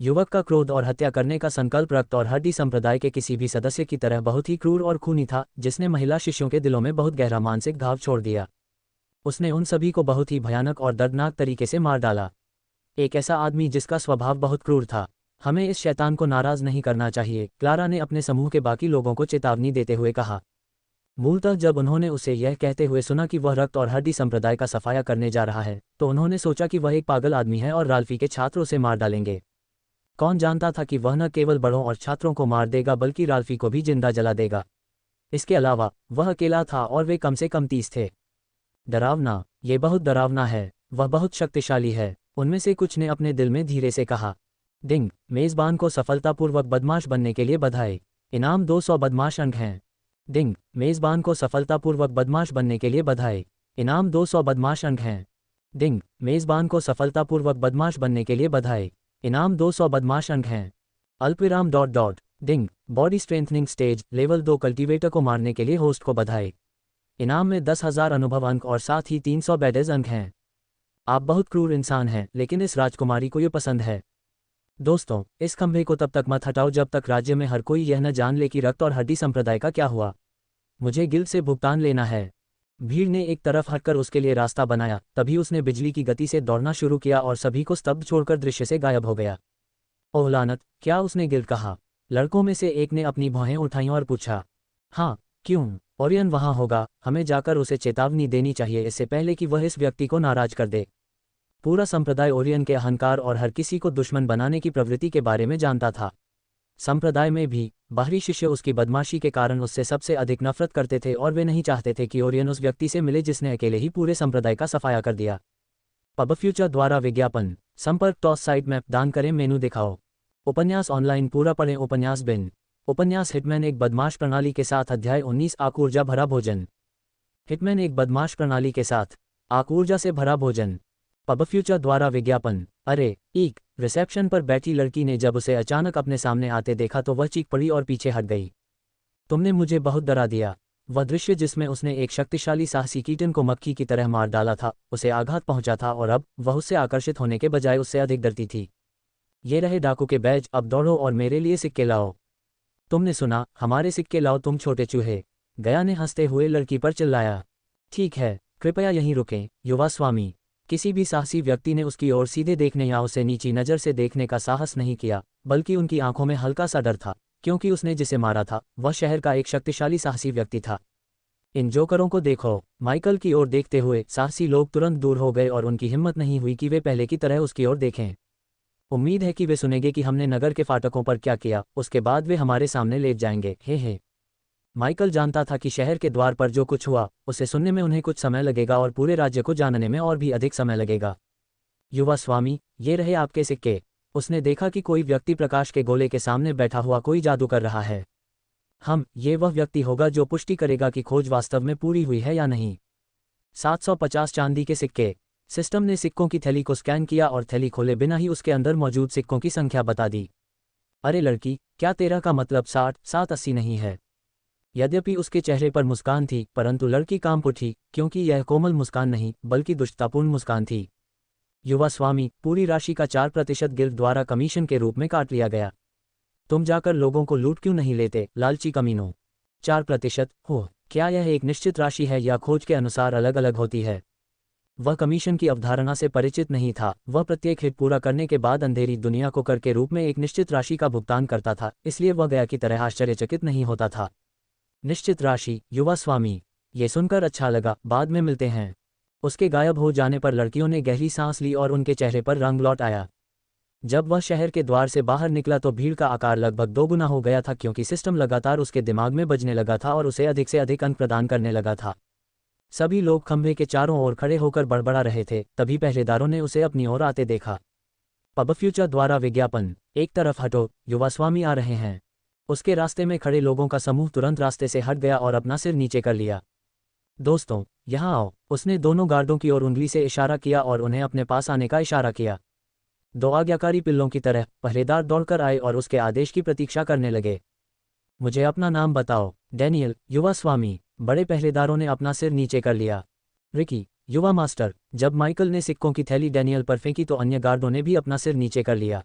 युवक का क्रोध और हत्या करने का संकल्प रक्त और हड्डी संप्रदाय के किसी भी सदस्य की तरह बहुत ही क्रूर और खूनी था, जिसने महिला शिष्यों के दिलों में बहुत गहरा मानसिक घाव छोड़ दिया। उसने उन सभी को बहुत ही भयानक और दर्दनाक तरीके से मार डाला। एक ऐसा आदमी जिसका स्वभाव बहुत क्रूर था। हमें इस शैतान को नाराज नहीं करना चाहिए, क्लारा ने अपने समूह के बाकी लोगों को चेतावनी देते हुए कहा। मूलतः जब उन्होंने उसे यह कहते हुए सुना कि वह रक्त और हड्डी संप्रदाय का सफाया करने जा रहा है, तो उन्होंने सोचा कि वह एक पागल आदमी है और राल्फी के छात्र उसे मार डालेंगे। कौन जानता था कि वह न केवल बड़ों और छात्रों को मार देगा बल्कि राल्फी को भी जिंदा जला देगा। इसके अलावा वह अकेला था और वे कम से कम 30 थे। डरावना, ये बहुत डरावना है। वह बहुत शक्तिशाली है, उनमें से कुछ ने अपने दिल में धीरे से कहा। डिंग, मेज़बान को सफलतापूर्वक बदमाश बनने के लिए बधाई। इनाम 200 बदमाश अंक हैं। डिंग, मेज़बान को सफलतापूर्वक बदमाश बनने के लिए बधाई। इनाम 200 बदमाश अंक हैं। डिंग, मेज़बान को सफलतापूर्वक बदमाश बनने के लिए बधाई। इनाम 200 बदमाश अंक हैं। अल्पविराम dot dot. Ding, body strengthening stage level 2 cultivator को मारने के लिए होस्ट को बधाई। इनाम में 10,000 अनुभव अंक और साथ ही 300 बैडेज अंक हैं। आप बहुत क्रूर इंसान हैं, लेकिन इस राजकुमारी को ये पसंद है। दोस्तों, इस खंभे को तब तक मत हटाओ जब तक राज्य में हर कोई यह न जान ले कि रक्त और हड्डी संप्रदाय का क्या हुआ। मुझे गिल्ड से भुगतान लेना है। भीड़ ने एक तरफ हटकर उसके लिए रास्ता बनाया, तभी उसने बिजली की गति से दौड़ना शुरू किया और सभी को स्तब्ध छोड़कर दृश्य से गायब हो गया। ओह लानत, क्या उसने गिल्ड कहा? लड़कों में से एक ने अपनी भौहें उठाईं और पूछा। हाँ, क्यों? ओरियन वहां होगा, हमें जाकर उसे चेतावनी देनी चाहिए इससे पहले कि वह इस व्यक्ति को नाराज कर दे। पूरा संप्रदाय ओरियन के अहंकार और हर किसी को दुश्मन बनाने की प्रवृत्ति के बारे में जानता था। संप्रदाय में भी बाहरी शिष्य उसकी बदमाशी के कारण उससे सबसे अधिक नफरत करते थे और वे नहीं चाहते थे कि ओरियन उस व्यक्ति से मिले जिसने अकेले ही पूरे संप्रदाय का सफाया कर दिया। पब फ्यूचर द्वारा विज्ञापन। संपर्क टॉस साइट मैप दान करें, मेनू दिखाओ। उपन्यास ऑनलाइन पूरा पढ़ें। उपन्यास बिन। उपन्यास हिटमैन एक बदमाश प्रणाली के साथ अध्याय 19 आक ऊर्जा भरा भोजन। हिटमैन एक बदमाश प्रणाली के साथ आक ऊर्जा से भरा भोजन। पब फ्यूचर द्वारा विज्ञापन। अरे ईक, रिसेप्शन पर बैठी लड़की ने जब उसे अचानक अपने सामने आते देखा तो वह चीख पड़ी और पीछे हट गई। तुमने मुझे बहुत डरा दिया। वह दृश्य जिसमें उसने एक शक्तिशाली साहसी कीटन को मक्खी की तरह मार डाला था, उसे आघात पहुंचा था और अब वह उससे आकर्षित होने के बजाय उससे अधिक डरती थी। ये रहे डाकू के बैज, अब दौड़ो और मेरे लिए सिक्के लाओ। तुमने सुना, हमारे सिक्के लाओ तुम छोटे चूहे। गया ने हंसते हुए लड़की पर चिल्लाया। ठीक है, कृपया यहीं रुकें, युवा स्वामी। किसी भी साहसी व्यक्ति ने उसकी ओर सीधे देखने या उसे नीची नज़र से देखने का साहस नहीं किया, बल्कि उनकी आंखों में हल्का सा डर था, क्योंकि उसने जिसे मारा था वह शहर का एक शक्तिशाली साहसी व्यक्ति था। इन जोकरों को देखो। माइकल की ओर देखते हुए साहसी लोग तुरंत दूर हो गए और उनकी हिम्मत नहीं हुई कि वे पहले की तरह उसकी ओर देखें। उम्मीद है कि वे सुनेंगे कि हमने नगर के फाटकों पर क्या किया, उसके बाद वे हमारे सामने लेट जाएंगे। हे। माइकल जानता था कि शहर के द्वार पर जो कुछ हुआ उसे सुनने में उन्हें कुछ समय लगेगा और पूरे राज्य को जानने में और भी अधिक समय लगेगा। युवा स्वामी, ये रहे आपके सिक्के। उसने देखा कि कोई व्यक्ति प्रकाश के गोले के सामने बैठा हुआ कोई जादू कर रहा है। ये वह व्यक्ति होगा जो पुष्टि करेगा कि खोज वास्तव में पूरी हुई है या नहीं। 750 चांदी के सिक्के। सिस्टम ने सिक्कों की थैली को स्कैन किया और थैली खोले बिना ही उसके अंदर मौजूद सिक्कों की संख्या बता दी। अरे लड़की, क्या तेरा का मतलब 60-780 नहीं है? यद्यपि उसके चेहरे पर मुस्कान थी, परंतु लड़की कांप उठी, क्योंकि यह कोमल मुस्कान नहीं बल्कि दुष्टतापूर्ण मुस्कान थी। युवा स्वामी, पूरी राशि का 4% गिल्ड द्वारा कमीशन के रूप में काट लिया गया। तुम जाकर लोगों को लूट क्यों नहीं लेते, लालची कमीनों? 4% हो? क्या यह एक निश्चित राशि है या खोज के अनुसार अलग अलग होती है? वह कमीशन की अवधारणा से परिचित नहीं था। वह प्रत्येक हिट पूरा करने के बाद अंधेरी दुनिया को कर के रूप में एक निश्चित राशि का भुगतान करता था, इसलिए वह गया की तरह आश्चर्यचकित नहीं होता था। निश्चित राशि, युवा स्वामी, ये सुनकर अच्छा लगा, बाद में मिलते हैं। उसके गायब हो जाने पर लड़कियों ने गहरी सांस ली और उनके चेहरे पर रंग लौट आया। जब वह शहर के द्वार से बाहर निकला तो भीड़ का आकार लगभग 2 गुना हो गया था, क्योंकि सिस्टम लगातार उसके दिमाग में बजने लगा था और उसे अधिक से अधिक अंक प्रदान करने लगा था। सभी लोग खंभे के चारों ओर खड़े होकर बड़बड़ा रहे थे, तभी पहरेदारों ने उसे अपनी ओर आते देखा। पब फ्यूचर द्वारा विज्ञापन। एक तरफ हटो, युवा स्वामी आ रहे हैं। उसके रास्ते में खड़े लोगों का समूह तुरंत रास्ते से हट गया और अपना सिर नीचे कर लिया। दोस्तों, यहाँ आओ। उसने दोनों गार्डों की ओर उंगली से इशारा किया और उन्हें अपने पास आने का इशारा किया। 2 आज्ञाकारी पिल्लों की तरह पहरेदार दौड़कर आए और उसके आदेश की प्रतीक्षा करने लगे। मुझे अपना नाम बताओ। डैनियल, युवा स्वामी। बड़े पहरेदारों ने अपना सिर नीचे कर लिया। रिकी, युवा मास्टर। जब माइकल ने सिक्कों की थैली डैनियल पर फेंकी तो अन्य गार्डों ने भी अपना सिर नीचे कर लिया।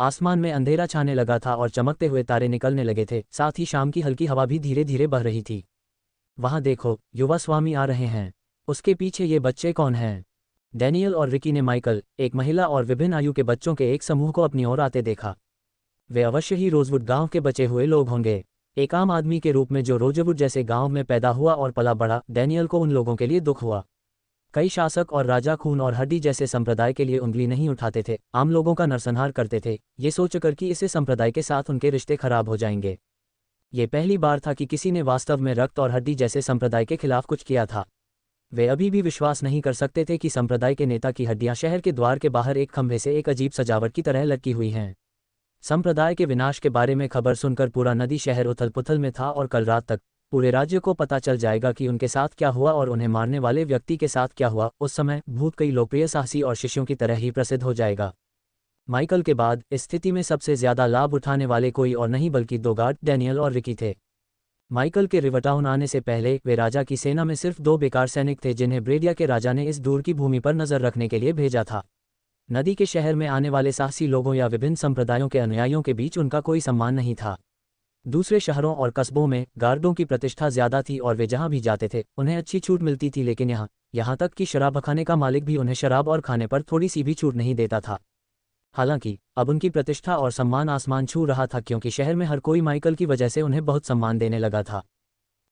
आसमान में अंधेरा छाने लगा था और चमकते हुए तारे निकलने लगे थे, साथ ही शाम की हल्की हवा भी धीरे धीरे बह रही थी। वहां देखो, युवा स्वामी आ रहे हैं। उसके पीछे ये बच्चे कौन हैं? डैनियल और रिकी ने माइकल, एक महिला और विभिन्न आयु के बच्चों के एक समूह को अपनी ओर आते देखा। वे अवश्य ही रोजवुड गांव के बचे हुए लोग होंगे। एक आम आदमी के रूप में जो रोजवुड जैसे गांव में पैदा हुआ और पला बढ़ा, डैनियल को उन लोगों के लिए दुख हुआ। कई शासक और राजा खून और हड्डी जैसे संप्रदाय के लिए उंगली नहीं उठाते थे, आम लोगों का नरसंहार करते थे, ये सोचकर कि इससे संप्रदाय के साथ उनके रिश्ते खराब हो जाएंगे। ये पहली बार था कि किसी ने वास्तव में रक्त और हड्डी जैसे संप्रदाय के खिलाफ कुछ किया था। वे अभी भी विश्वास नहीं कर सकते थे कि संप्रदाय के नेता की हड्डियां शहर के द्वार के बाहर एक खंभे से एक अजीब सजावट की तरह लटकी हुई हैं। संप्रदाय के विनाश के बारे में खबर सुनकर पूरा नदी शहर उथल पुथल में था और कल रात तक पूरे राज्य को पता चल जाएगा कि उनके साथ क्या हुआ और उन्हें मारने वाले व्यक्ति के साथ क्या हुआ। उस समय भूत कई लोकप्रिय साहसी और शिष्यों की तरह ही प्रसिद्ध हो जाएगा। माइकल के बाद इस स्थिति में सबसे ज्यादा लाभ उठाने वाले कोई और नहीं बल्कि दो गार्ड, डैनियल और रिकी थे। माइकल के रिवरटाउन आने से पहले वे राजा की सेना में सिर्फ 2 बेकार सैनिक थे जिन्हें ब्रेडिया के राजा ने इस दूर की भूमि पर नजर रखने के लिए भेजा था। नदी के शहर में आने वाले साहसी लोगों या विभिन्न संप्रदायों के अनुयायियों के बीच उनका कोई सम्मान नहीं था। दूसरे शहरों और कस्बों में गार्डों की प्रतिष्ठा ज्यादा थी और वे जहां भी जाते थे उन्हें अच्छी छूट मिलती थी, लेकिन यहाँ तक कि शराबखाने का मालिक भी उन्हें शराब और खाने पर थोड़ी सी भी छूट नहीं देता था। हालांकि अब उनकी प्रतिष्ठा और सम्मान आसमान छू रहा था, क्योंकि शहर में हर कोई माइकल की वजह से उन्हें बहुत सम्मान देने लगा था।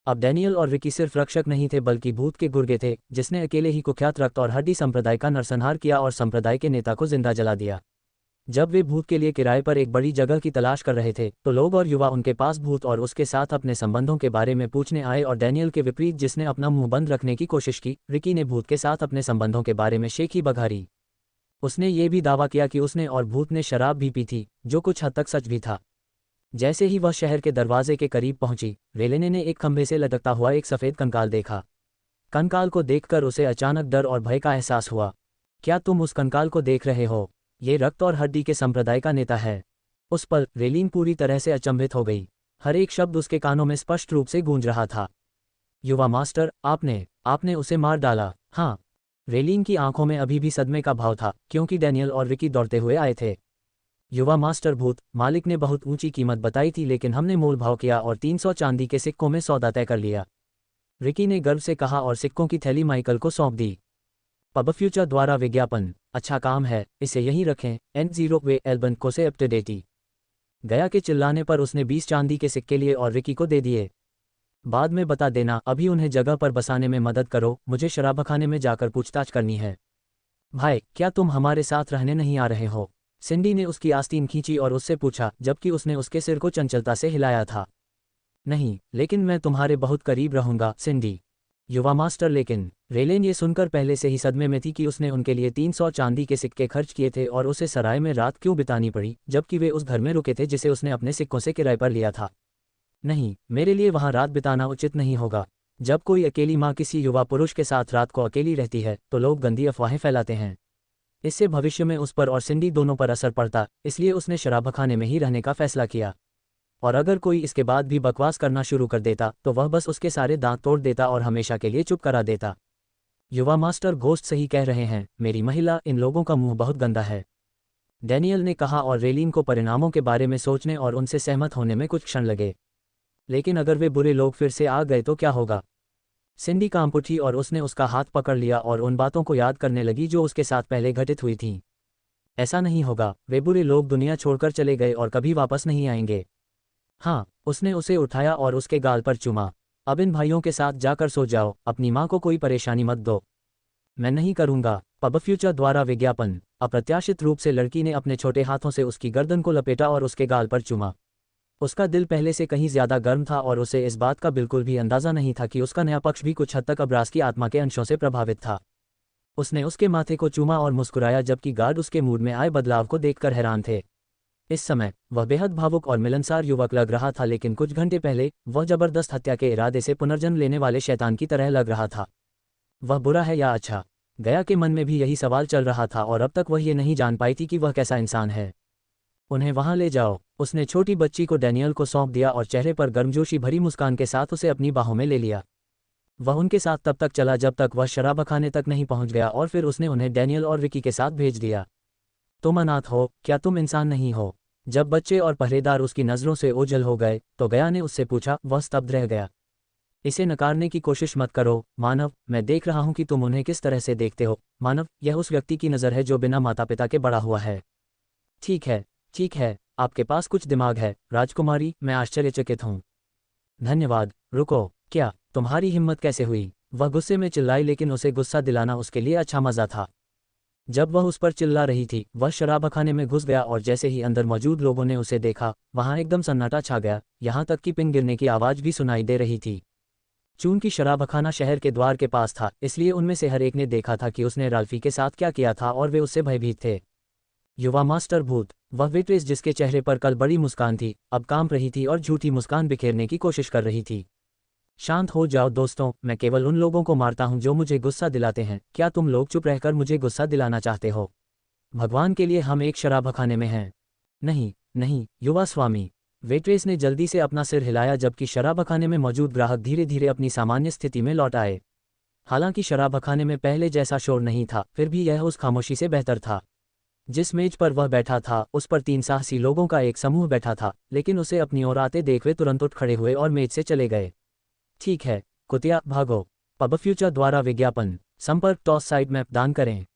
अब डैनियल और रिकी सिर्फ रक्षक नहीं थे बल्कि भूत के गुर्गे थे, जिसने अकेले ही कुख्यात रक्त और हड्डी संप्रदाय का नरसंहार किया और संप्रदाय के नेता को जिंदा जला दिया। जब वे भूत के लिए किराए पर एक बड़ी जगह की तलाश कर रहे थे तो लोग और युवा उनके पास भूत और उसके साथ अपने संबंधों के बारे में पूछने आए और डैनियल के विपरीत, जिसने अपना मुंह बंद रखने की कोशिश की, रिकी ने भूत के साथ अपने संबंधों के बारे में शेखी बघारी। उसने ये भी दावा किया कि उसने और भूत ने शराब भी पी थी, जो कुछ हद तक सच भी था। जैसे ही वह शहर के दरवाजे के करीब पहुंची, रेलेने ने एक खंभे से लटकता हुआ एक सफेद कंकाल देखा। कंकाल को देखकर उसे अचानक डर और भय का एहसास हुआ। क्या तुम उस कंकाल को देख रहे हो? ये रक्त और हड्डी के संप्रदाय का नेता है। उस पल रेलीन पूरी तरह से अचंभित हो गई। हर एक शब्द उसके कानों में स्पष्ट रूप से गूंज रहा था। युवा मास्टर, आपने उसे मार डाला? हाँ। रेलीन की आंखों में अभी भी सदमे का भाव था, क्योंकि डैनियल और रिकी दौड़ते हुए आए थे। युवा मास्टर, भूत मालिक ने बहुत ऊंची कीमत बताई थी, लेकिन हमने मोल भाव किया और 300 चांदी के सिक्कों में सौदा तय कर लिया। रिकी ने गर्व से कहा और सिक्कों की थैली माइकल को सौंप दी। पब फ्यूचर द्वारा विज्ञापन, अच्छा काम है, इसे यहीं रखें। N0 वे एल्बन को से अपडेटी। गया के चिल्लाने पर उसने 20 चांदी के सिक्के लिए और रिकी को दे दिए। बाद में बता देना, अभी उन्हें जगह पर बसाने में मदद करो, मुझे शराबखाने में जाकर पूछताछ करनी है। भाई, क्या तुम हमारे साथ रहने नहीं आ रहे हो? सिंडी ने उसकी आस्तीन खींची और उससे पूछा, जबकि उसने उसके सिर को चंचलता से हिलाया था। नहीं, लेकिन मैं तुम्हारे बहुत करीब रहूंगा सिंडी। युवा मास्टर, लेकिन रेलेन ये सुनकर पहले से ही सदमे में थी कि उसने उनके लिए 300 चांदी के सिक्के खर्च किए थे और उसे सराय में रात क्यों बितानी पड़ी, जबकि वे उस घर में रुके थे जिसे उसने अपने सिक्कों से किराए पर लिया था। नहीं, मेरे लिए वहां रात बिताना उचित नहीं होगा। जब कोई अकेली माँ किसी युवा पुरुष के साथ रात को अकेली रहती है तो लोग गंदी अफवाहें फैलाते हैं। इससे भविष्य में उस पर और सिंडी दोनों पर असर पड़ता, इसलिए उसने शराबखाने में ही रहने का फैसला किया। और अगर कोई इसके बाद भी बकवास करना शुरू कर देता तो वह बस उसके सारे दांत तोड़ देता और हमेशा के लिए चुप करा देता। युवा मास्टर, घोस्ट सही कह रहे हैं, मेरी महिला, इन लोगों का मुंह बहुत गंदा है, डैनियल ने कहा और रेलीन को परिणामों के बारे में सोचने और उनसे सहमत होने में कुछ क्षण लगे। लेकिन अगर वे बुरे लोग फिर से आ गए तो क्या होगा? सिंडी कांप उठी और उसने उसका हाथ पकड़ लिया और उन बातों को याद करने लगी जो उसके साथ पहले घटित हुई थीं। ऐसा नहीं होगा, वे बुरे लोग दुनिया छोड़कर चले गए और कभी वापस नहीं आएंगे। हाँ, उसने उसे उठाया और उसके गाल पर चूमा। अब इन भाइयों के साथ जाकर सो जाओ, अपनी माँ को कोई परेशानी मत दो। मैं नहीं करूँगा। पब फ्यूचर द्वारा विज्ञापन। अप्रत्याशित रूप से लड़की ने अपने छोटे हाथों से उसकी गर्दन को लपेटा और उसके गाल पर चूमा। उसका दिल पहले से कहीं ज्यादा गर्म था और उसे इस बात का बिल्कुल भी अंदाजा नहीं था कि उसका नया पक्ष भी कुछ हद तक अब्रास की आत्मा के अंशों से प्रभावित था। उसने उसके माथे को चूमा और मुस्कुराया, जबकि गार्ड उसके मूड में आए बदलाव को देखकर हैरान थे। इस समय वह बेहद भावुक और मिलनसार युवक लग रहा था, लेकिन कुछ घंटे पहले वह जबरदस्त हत्या के इरादे से पुनर्जन्म लेने वाले शैतान की तरह लग रहा था। वह बुरा है या अच्छा? गया के मन में भी यही सवाल चल रहा था और अब तक वह ये नहीं जान पाई थी कि वह कैसा इंसान है। उन्हें वहां ले जाओ। उसने छोटी बच्ची को डैनियल को सौंप दिया और चेहरे पर गर्मजोशी भरी मुस्कान के साथ उसे अपनी बाहों में ले लिया। वह उनके साथ तब तक चला जब तक वह शराबखाने तक नहीं पहुंच गया और फिर उसने उन्हें डैनियल और रिकी के साथ भेज दिया। तुम अनाथ हो, क्या तुम इंसान नहीं हो? जब बच्चे और पहरेदार उसकी नज़रों से ओझल हो गए तो गया ने उससे पूछा। वह स्तब्ध रह गया। इसे नकारने की कोशिश मत करो मानव, मैं देख रहा हूं कि तुम उन्हें किस तरह से देखते हो। मानव, यह उस व्यक्ति की नज़र है जो बिना माता पिता के बड़ा हुआ है। ठीक है, ठीक है, आपके पास कुछ दिमाग है राजकुमारी, मैं आश्चर्यचकित हूँ। धन्यवाद। रुको, क्या तुम्हारी हिम्मत कैसे हुई? वह गुस्से में चिल्लाई, लेकिन उसे गुस्सा दिलाना उसके लिए अच्छा मज़ा था। जब वह उस पर चिल्ला रही थी, वह शराबखाने में घुस गया और जैसे ही अंदर मौजूद लोगों ने उसे देखा, वहां एकदम सन्नाटा छा गया, यहाँ तक कि पिन गिरने की आवाज़ भी सुनाई दे रही थी। चूंकि शराबखाना शहर के द्वार के पास था, इसलिए उनमें से हर एक ने देखा था कि उसने राल्फी के साथ क्या किया था और वे उससे भयभीत थे। युवा मास्टर भूत, वह वेट्रेस जिसके चेहरे पर कल बड़ी मुस्कान थी, अब कांप रही थी और झूठी मुस्कान बिखेरने की कोशिश कर रही थी। शांत हो जाओ दोस्तों, मैं केवल उन लोगों को मारता हूं जो मुझे गुस्सा दिलाते हैं। क्या तुम लोग चुप रहकर मुझे गुस्सा दिलाना चाहते हो? भगवान के लिए हम एक शराबखाने में हैं। नहीं, नहीं, युवा स्वामी। वेट्रेस ने जल्दी से अपना सिर हिलाया जबकि शराबखाने में मौजूद ग्राहक धीरे धीरे अपनी सामान्य स्थिति में लौट आए। हालांकि शराबखाने में पहले जैसा शोर नहीं था, फिर भी यह उस खामोशी से बेहतर था। जिस मेज पर वह बैठा था उस पर 3 साहसी लोगों का एक समूह बैठा था, लेकिन उसे अपनी ओर आते देख वे तुरंत उठ खड़े हुए और मेज से चले गए। ठीक है, कुतिया, भागो। पब फ्यूचर द्वारा विज्ञापन। संपर्क टॉस साइड मैप दान करें।